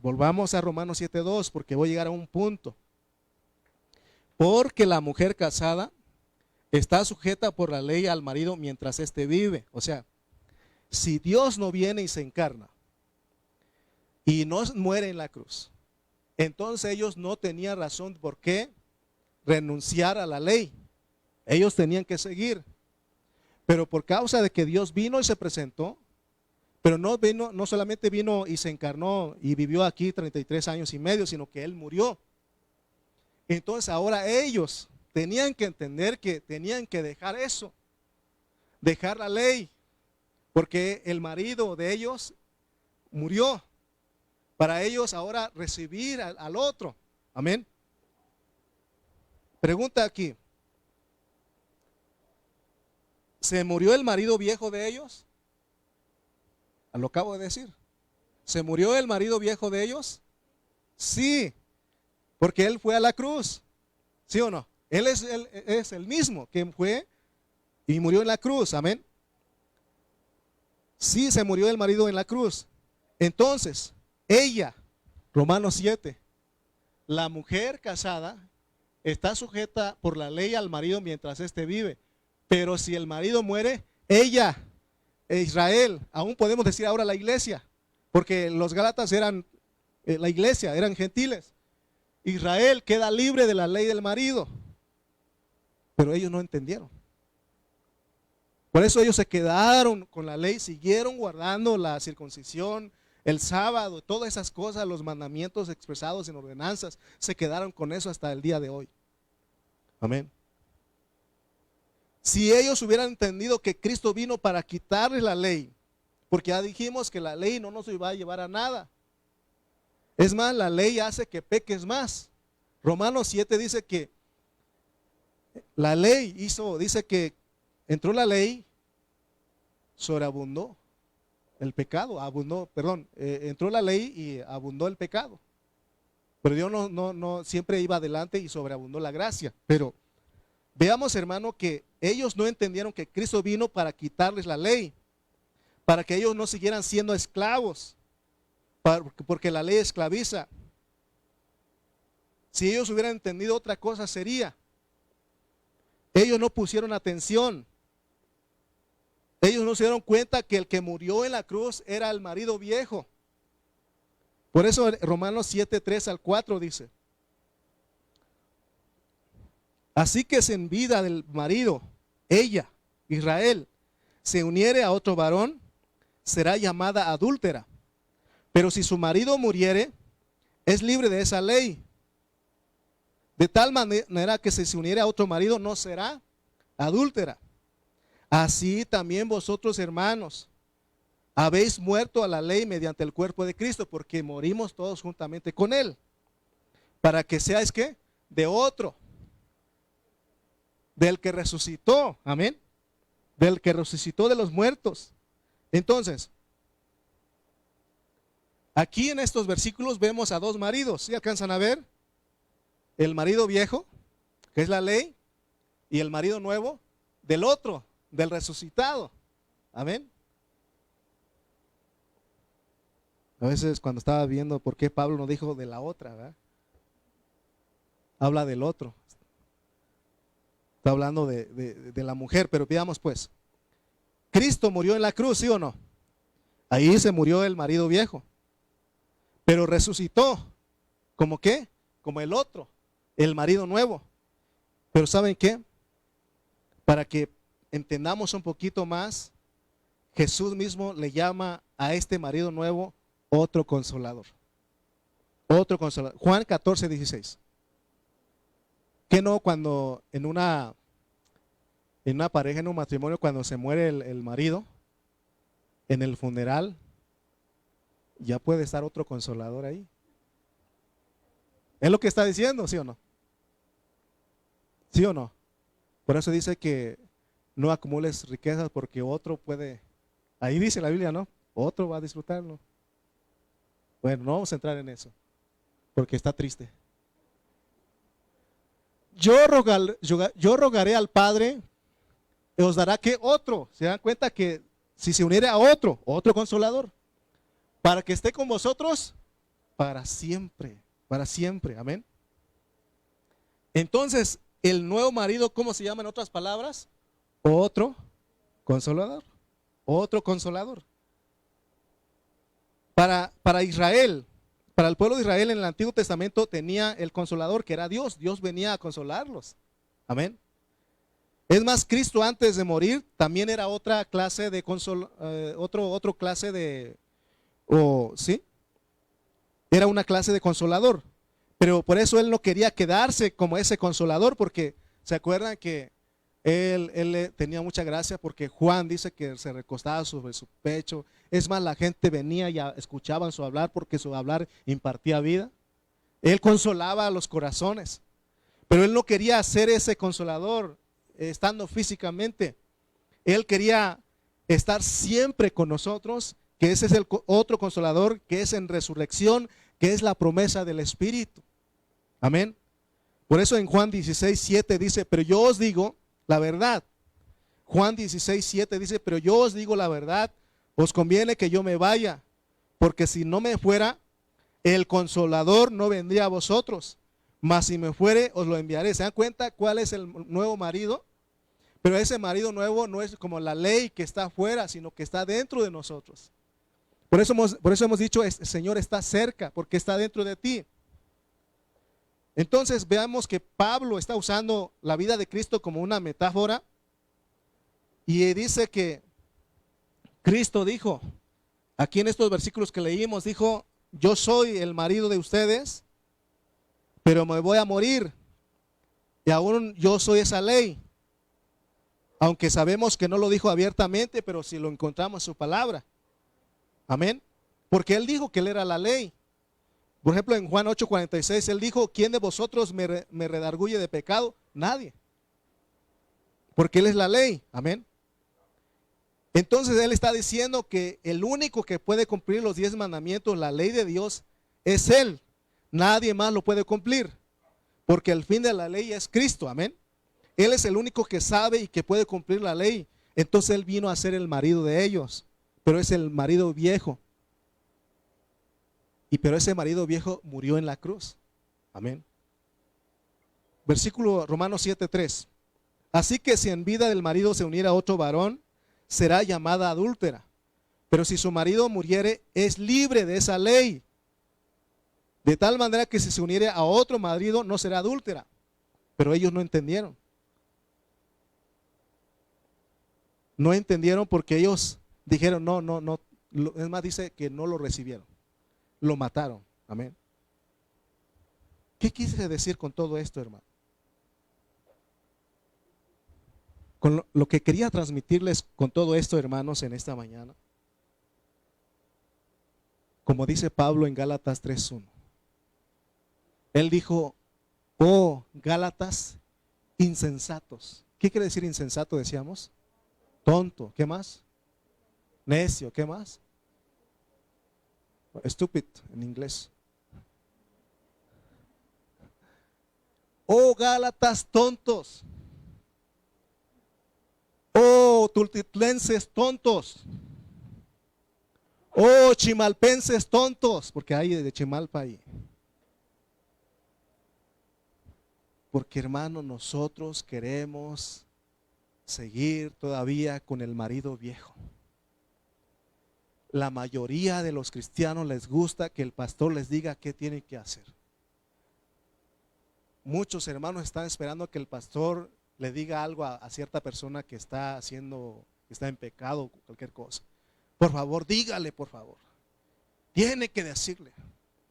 volvamos a Romanos 7:2, porque voy a llegar a un punto. Porque la mujer casada está sujeta por la ley al marido mientras éste vive. O sea, si Dios no viene y se encarna y no muere en la cruz, entonces ellos no tenían razón por qué renunciar a la ley. Ellos tenían que seguir. Pero por causa de que Dios vino y se presentó, pero no solamente vino y se encarnó y vivió aquí 33 años y medio, sino que Él murió. Entonces ahora ellos tenían que entender que tenían que dejar eso, dejar la ley, porque el marido de ellos murió. Para ellos ahora recibir al otro. Amén. Pregunta aquí. ¿Se murió el marido viejo de ellos? Lo acabo de decir. ¿Se murió el marido viejo de ellos? Sí, porque él fue a la cruz. ¿Sí o no? Él es el mismo que fue y murió en la cruz. Amén. Sí, se murió el marido en la cruz. Entonces, ella, Romanos 7, la mujer casada está sujeta por la ley al marido mientras éste vive. Pero si el marido muere, ella, Israel, aún podemos decir ahora la iglesia, porque los Gálatas eran la iglesia, eran gentiles. Israel queda libre de la ley del marido, pero ellos no entendieron. Por eso ellos se quedaron con la ley, siguieron guardando la circuncisión, el sábado, todas esas cosas, los mandamientos expresados en ordenanzas, se quedaron con eso hasta el día de hoy. Amén. Si ellos hubieran entendido que Cristo vino para quitarles la ley, porque ya dijimos que la ley no nos iba a llevar a nada. Es más, la ley hace que peques más. Romanos 7 dice que la ley dice que entró la ley, sobreabundó el pecado, entró la ley y abundó el pecado. Pero Dios no siempre iba adelante y sobreabundó la gracia. Pero veamos, hermano, que ellos no entendieron que Cristo vino para quitarles la ley, para que ellos no siguieran siendo esclavos, porque la ley esclaviza. Si ellos hubieran entendido otra cosa sería, ellos no pusieron atención. Ellos no se dieron cuenta que el que murió en la cruz era el marido viejo. Por eso Romanos 7, 3 al 4 dice: así que si en vida del marido, ella, Israel, se uniere a otro varón, será llamada adúltera. Pero si su marido muriere, es libre de esa ley. De tal manera que si se uniere a otro marido, no será adúltera. Así también vosotros, hermanos, habéis muerto a la ley mediante el cuerpo de Cristo, porque morimos todos juntamente con Él, para que seáis, ¿qué? De otro, del que resucitó, amén, del que resucitó de los muertos. Entonces, aquí en estos versículos vemos a dos maridos. ¿Sí alcanzan a ver? El marido viejo, que es la ley, y el marido nuevo del otro, del resucitado. Amén. A veces cuando estaba viendo por qué Pablo no dijo de la otra, ¿verdad? Habla del otro. Está hablando de la mujer, pero veamos pues. Cristo murió en la cruz, ¿sí o no? Ahí se murió el marido viejo. Pero resucitó. ¿Cómo qué? Como el otro, el marido nuevo. Pero ¿saben qué? Para que entendamos un poquito más, Jesús mismo le llama a este marido nuevo otro consolador. Otro consolador. Juan 14, 16. Que no cuando en una pareja, en un matrimonio, cuando se muere el marido, en el funeral, ya puede estar otro consolador ahí. ¿Es lo que está diciendo, sí o no? ¿Sí o no? Por eso dice que no acumules riquezas porque otro puede, ahí dice la Biblia, ¿no? Otro va a disfrutarlo. Bueno, no vamos a entrar en eso, porque está triste. Yo rogaré al Padre y os dará que otro, se dan cuenta que si se uniere a otro consolador, para que esté con vosotros para siempre, amén. Entonces, el nuevo marido, ¿cómo se llama en otras palabras? Otro consolador, otro consolador. Para Israel, para el pueblo de Israel en el Antiguo Testamento tenía el consolador que era Dios. Dios venía a consolarlos. Amén. Es más, Cristo antes de morir también era otra clase de otro clase de, ¿sí? Era una clase de consolador. Pero por eso él no quería quedarse como ese consolador, porque se acuerdan que él tenía mucha gracia, porque Juan dice que se recostaba sobre su pecho. Es más, la gente venía y escuchaban su hablar, porque su hablar impartía vida. Él consolaba a los corazones, pero él no quería ser ese consolador estando físicamente. Él quería estar siempre con nosotros, que ese es el otro consolador, que es en resurrección, que es la promesa del Espíritu. Amén. Por eso en Juan 16:7 dice, pero yo os digo la verdad. Juan 16:7 dice, pero yo os digo la verdad, os conviene que yo me vaya, porque si no me fuera, el consolador no vendría a vosotros, mas si me fuere, os lo enviaré. ¿Se dan cuenta cuál es el nuevo marido? Pero ese marido nuevo no es como la ley que está afuera, sino que está dentro de nosotros. Por eso hemos dicho, el Señor está cerca, porque está dentro de ti. Entonces veamos que Pablo está usando la vida de Cristo como una metáfora y dice que Cristo dijo, aquí en estos versículos que leímos, dijo, yo soy el marido de ustedes, pero me voy a morir y aún yo soy esa ley. Aunque sabemos que no lo dijo abiertamente, pero si lo encontramos en su palabra. Amén. Porque él dijo que él era la ley. Por ejemplo, en Juan 8:46, él dijo, ¿quién de vosotros me redarguye de pecado? Nadie. Porque él es la ley. Amén. Entonces él está diciendo que el único que puede cumplir los 10 mandamientos, la ley de Dios, es él. Nadie más lo puede cumplir. Porque el fin de la ley es Cristo. Amén. Él es el único que sabe y que puede cumplir la ley. Entonces él vino a ser el marido de ellos. Pero es el marido viejo. Pero ese marido viejo murió en la cruz. Amén. Versículo Romanos 7:3. Así que si en vida del marido se uniera otro varón, será llamada adúltera. Pero si su marido muriere, es libre de esa ley. De tal manera que si se uniere a otro marido, no será adúltera. Pero ellos no entendieron. No entendieron porque ellos dijeron, no. Es más, dice que no lo recibieron. Lo mataron. Amén. ¿Qué quise decir con todo esto, hermano? Con lo que quería transmitirles con todo esto, hermanos, en esta mañana. Como dice Pablo en Gálatas 3:1. Él dijo, oh, Gálatas insensatos. ¿Qué quiere decir insensato? Decíamos. Tonto. ¿Qué más? Necio. ¿Qué más? Stupid en inglés. Oh, Gálatas tontos. Oh, tultitlenses tontos. Oh, chimalpenses tontos. Porque hay de Chimalpa ahí. Porque, hermano, nosotros queremos seguir todavía con el marido viejo. La mayoría de los cristianos les gusta que el pastor les diga qué tienen que hacer. Muchos hermanos están esperando que el pastor le diga algo a cierta persona que está en pecado, cualquier cosa. Por favor, dígale, por favor. Tiene que decirle,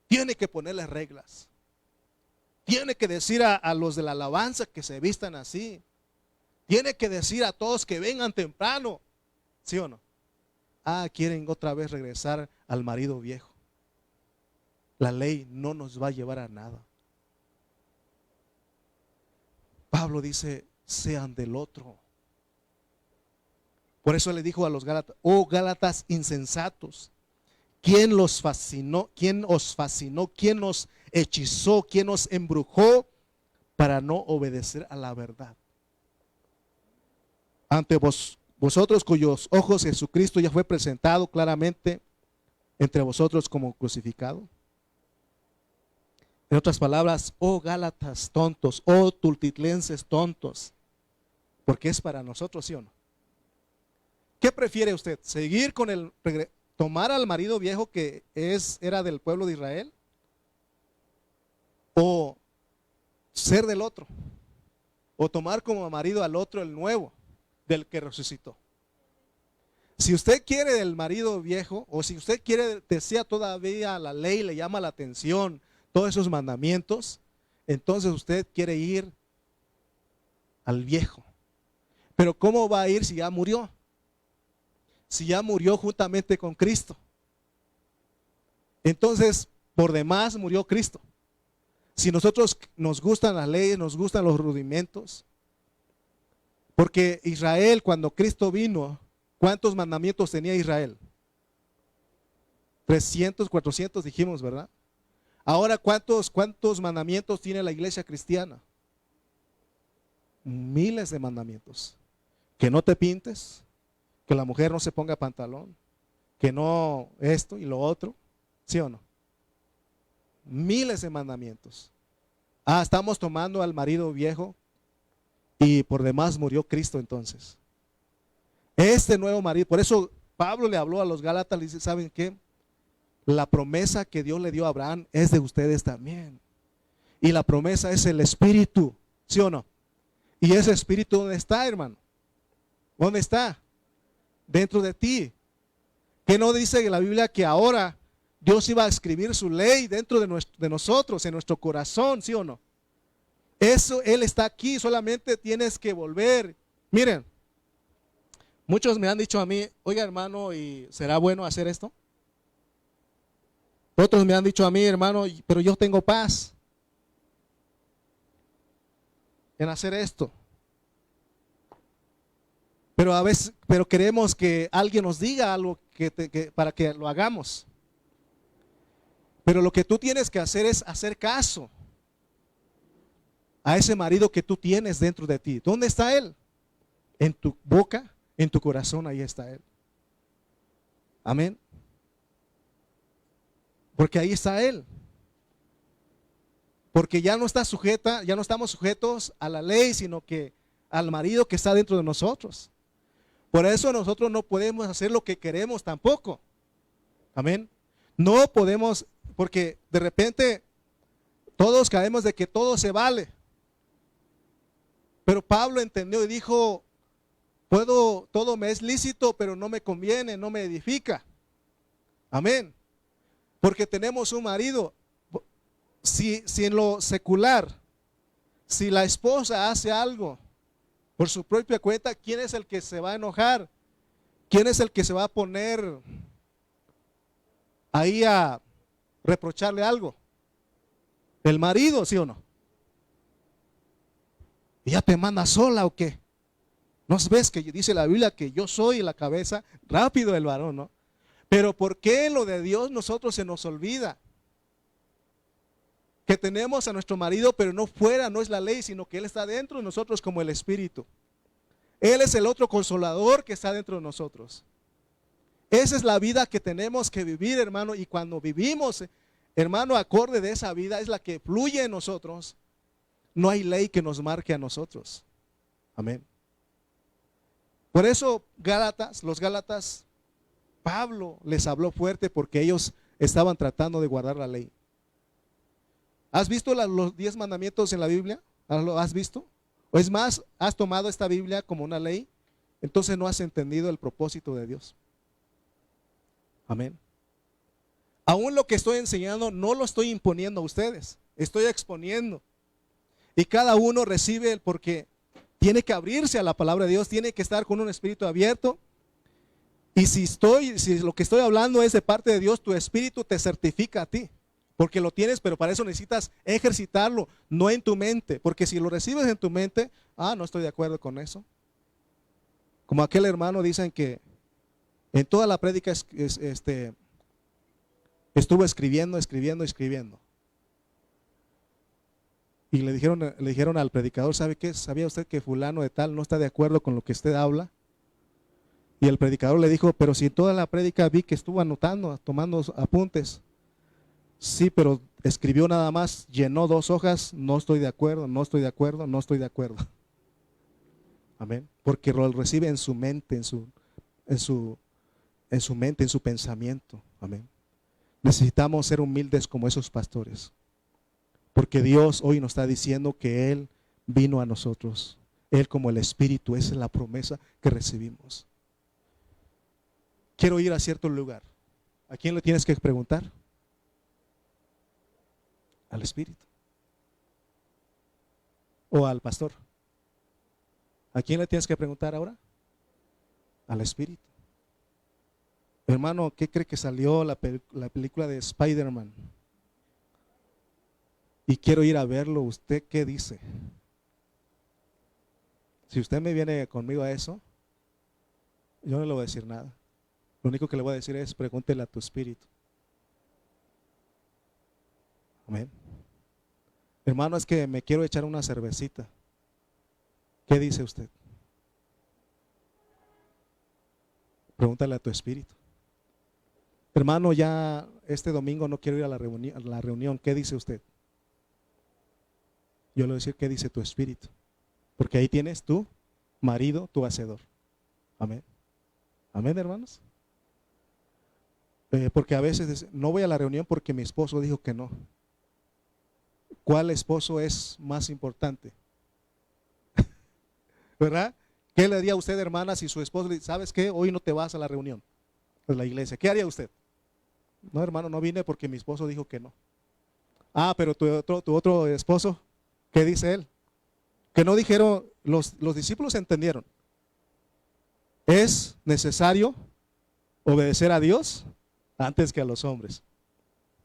tiene que ponerle reglas. Tiene que decir a los de la alabanza que se vistan así. Tiene que decir a todos que vengan temprano. ¿Sí o no? Quieren otra vez regresar al marido viejo. La ley no nos va a llevar a nada. Pablo dice, sean del otro. Por eso le dijo a los Gálatas, oh Gálatas insensatos, ¿quién los fascinó? ¿Quién os fascinó? ¿Quién os hechizó? ¿Quién os embrujó para no obedecer a la verdad? Ante vosotros cuyos ojos Jesucristo ya fue presentado claramente entre vosotros como crucificado. En otras palabras, oh Gálatas tontos, oh tultitlenses tontos, porque es para nosotros, ¿sí o no? ¿Qué prefiere usted? ¿Seguir con tomar al marido viejo que era del pueblo de Israel? ¿O ser del otro? ¿O tomar como marido al otro, el nuevo, del que resucitó? Si usted quiere del marido viejo, o si usted quiere, desea todavía la ley, le llama la atención todos esos mandamientos, entonces usted quiere ir al viejo. Pero ¿cómo va a ir si ya murió? Si ya murió juntamente con Cristo. Entonces, por demás murió Cristo. Si nosotros nos gustan las leyes, nos gustan los rudimentos, porque Israel, cuando Cristo vino, ¿cuántos mandamientos tenía Israel? 300, 400 dijimos, ¿verdad? Ahora, ¿cuántos mandamientos tiene la iglesia cristiana? Miles de mandamientos. Que no te pintes, que la mujer no se ponga pantalón, que no esto y lo otro, ¿sí o no? Miles de mandamientos. Estamos tomando al marido viejo y por demás murió Cristo entonces. Este nuevo marido, por eso Pablo le habló a los Gálatas, le dice, ¿saben qué? La promesa que Dios le dio a Abraham es de ustedes también. Y la promesa es el Espíritu, ¿sí o no? Y ese Espíritu, ¿dónde está, hermano? ¿Dónde está? Dentro de ti. ¿Qué no dice en la Biblia que ahora Dios iba a escribir su ley dentro de nosotros, en nuestro corazón, ¿sí o no? Eso, Él está aquí, solamente tienes que volver. Miren, muchos me han dicho a mí, oiga hermano, ¿y será bueno hacer esto? Otros me han dicho a mí, hermano, pero yo tengo paz en hacer esto. Pero a veces, queremos que alguien nos diga algo para que lo hagamos. Pero lo que tú tienes que hacer es hacer caso a ese marido que tú tienes dentro de ti. ¿Dónde está él? En tu boca, en tu corazón, ahí está él. Amén. Porque ahí está él. Porque ya no está sujeta, ya no estamos sujetos a la ley, sino que al marido que está dentro de nosotros. Por eso nosotros no podemos hacer lo que queremos tampoco. Amén. No podemos, porque de repente todos caemos de que todo se vale. Pero Pablo entendió y dijo, todo me es lícito, pero no me conviene, no me edifica. Amén. Porque tenemos un marido. Si en lo secular, si la esposa hace algo por su propia cuenta, ¿quién es el que se va a enojar? ¿Quién es el que se va a poner ahí a reprocharle algo? El marido, ¿sí o no? ¿Y ya te manda sola o qué? ¿No ves que dice la Biblia que yo soy la cabeza? Rápido el varón, ¿no? Pero ¿por qué lo de Dios nosotros se nos olvida? Que tenemos a nuestro marido, pero no fuera, no es la ley, sino que Él está dentro de nosotros como el Espíritu. Él es el otro consolador que está dentro de nosotros. Esa es la vida que tenemos que vivir, hermano, y cuando vivimos, hermano, acorde de esa vida es la que fluye en nosotros. No hay ley que nos marque a nosotros. Amén. Por eso los Gálatas, Pablo les habló fuerte porque ellos estaban tratando de guardar la ley. ¿Has visto los 10 mandamientos en la Biblia? ¿Lo has visto? O es más, ¿has tomado esta Biblia como una ley? Entonces no has entendido el propósito de Dios. Amén. Aún lo que estoy enseñando no lo estoy imponiendo a ustedes, estoy exponiendo. Y cada uno recibe porque tiene que abrirse a la palabra de Dios, tiene que estar con un espíritu abierto. Y si lo que estoy hablando es de parte de Dios, tu espíritu te certifica a ti. Porque lo tienes, pero para eso necesitas ejercitarlo, no en tu mente. Porque si lo recibes en tu mente, no estoy de acuerdo con eso. Como aquel hermano dicen que en toda la prédica estuvo escribiendo. Y le dijeron al predicador, ¿sabe qué? ¿Sabía usted que fulano de tal no está de acuerdo con lo que usted habla? Y el predicador le dijo, pero si en toda la prédica vi que estuvo anotando, tomando apuntes. Sí, pero escribió nada más, llenó 2 hojas, no estoy de acuerdo, no estoy de acuerdo, no estoy de acuerdo. Amén. Porque lo recibe en su mente, en su mente, en su pensamiento. Amén. Necesitamos ser humildes como esos pastores. Porque Dios hoy nos está diciendo que Él vino a nosotros. Él como el Espíritu, esa es la promesa que recibimos. Quiero ir a cierto lugar. ¿A quién le tienes que preguntar? Al Espíritu. O al pastor. ¿A quién le tienes que preguntar ahora? Al Espíritu. Hermano, ¿qué cree que salió la película de Spider-Man? Y quiero ir a verlo. ¿Usted qué dice? Si usted me viene conmigo a eso, yo no le voy a decir nada. Lo único que le voy a decir es, pregúntele a tu espíritu. Amén. Hermano, es que me quiero echar una cervecita. ¿Qué dice usted? Pregúntale a tu espíritu. Hermano, ya este domingo no quiero ir a la reunión. ¿Qué dice usted? Yo le voy a decir, ¿qué dice tu espíritu? Porque ahí tienes tu marido, tu hacedor. Amén. Amén, hermanos. Porque a veces no voy a la reunión porque mi esposo dijo que no. ¿Cuál esposo es más importante? ¿Verdad? ¿Qué le haría a usted, hermana, si su esposo le dice, ¿sabes qué? Hoy no te vas a la reunión de la iglesia. ¿Qué haría usted? No, hermano, no vine porque mi esposo dijo que no. Pero tu otro esposo, ¿qué dice él? Que no dijeron, los discípulos entendieron. Es necesario obedecer a Dios antes que a los hombres.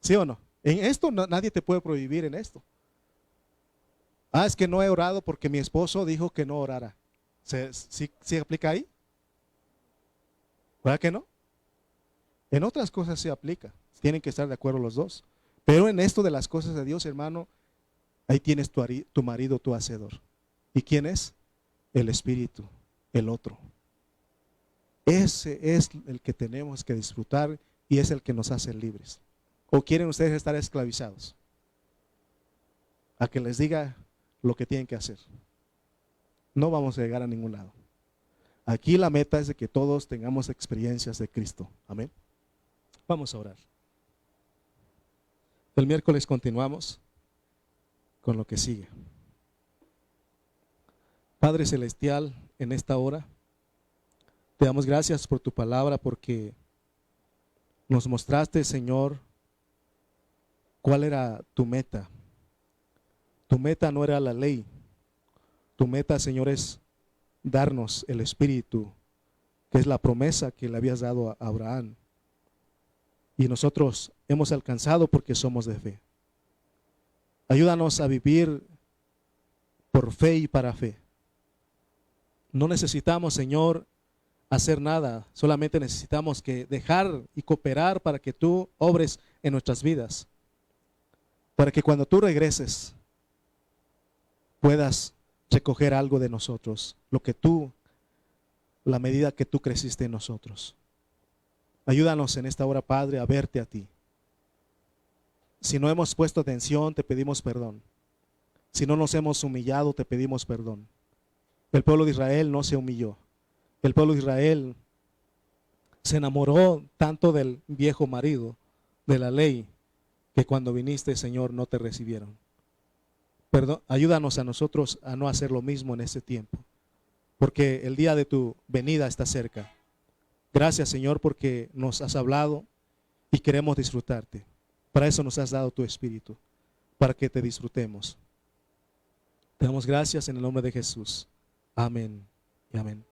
¿Sí o no? En esto nadie te puede prohibir en esto. Es que no he orado porque mi esposo dijo que no orara. ¿Sí aplica ahí? ¿Verdad que no? En otras cosas sí aplica. Tienen que estar de acuerdo los dos. Pero en esto de las cosas de Dios, hermano, ahí tienes tu marido, tu hacedor. ¿Y quién es? El Espíritu, el otro. Ese es el que tenemos que disfrutar y es el que nos hace libres. ¿O quieren ustedes estar esclavizados? A que les diga lo que tienen que hacer. No vamos a llegar a ningún lado. Aquí la meta es de que todos tengamos experiencias de Cristo. Amén. Vamos a orar. El miércoles continuamos con lo que sigue. Padre Celestial, en esta hora te damos gracias por tu palabra, porque nos mostraste, Señor, cuál era tu meta. Tu meta no era la ley. Tu meta, Señor, es darnos el Espíritu, que es la promesa que le habías dado a Abraham. Y nosotros hemos alcanzado porque somos de fe. Ayúdanos a vivir por fe y para fe. No necesitamos, Señor, hacer nada. Solamente necesitamos que dejar y cooperar para que tú obres en nuestras vidas. Para que cuando tú regreses puedas recoger algo de nosotros, la medida que tú creciste en nosotros. Ayúdanos en esta hora, Padre, a verte a ti. Si no hemos puesto atención, te pedimos perdón. Si no nos hemos humillado, te pedimos perdón. El pueblo de Israel no se humilló. El pueblo de Israel se enamoró tanto del viejo marido, de la ley, que cuando viniste, Señor, no te recibieron. Perdón, ayúdanos a nosotros a no hacer lo mismo en este tiempo, porque el día de tu venida está cerca. Gracias, Señor, porque nos has hablado y queremos disfrutarte. Para eso nos has dado tu Espíritu, para que te disfrutemos. Te damos gracias en el nombre de Jesús. Amén y amén.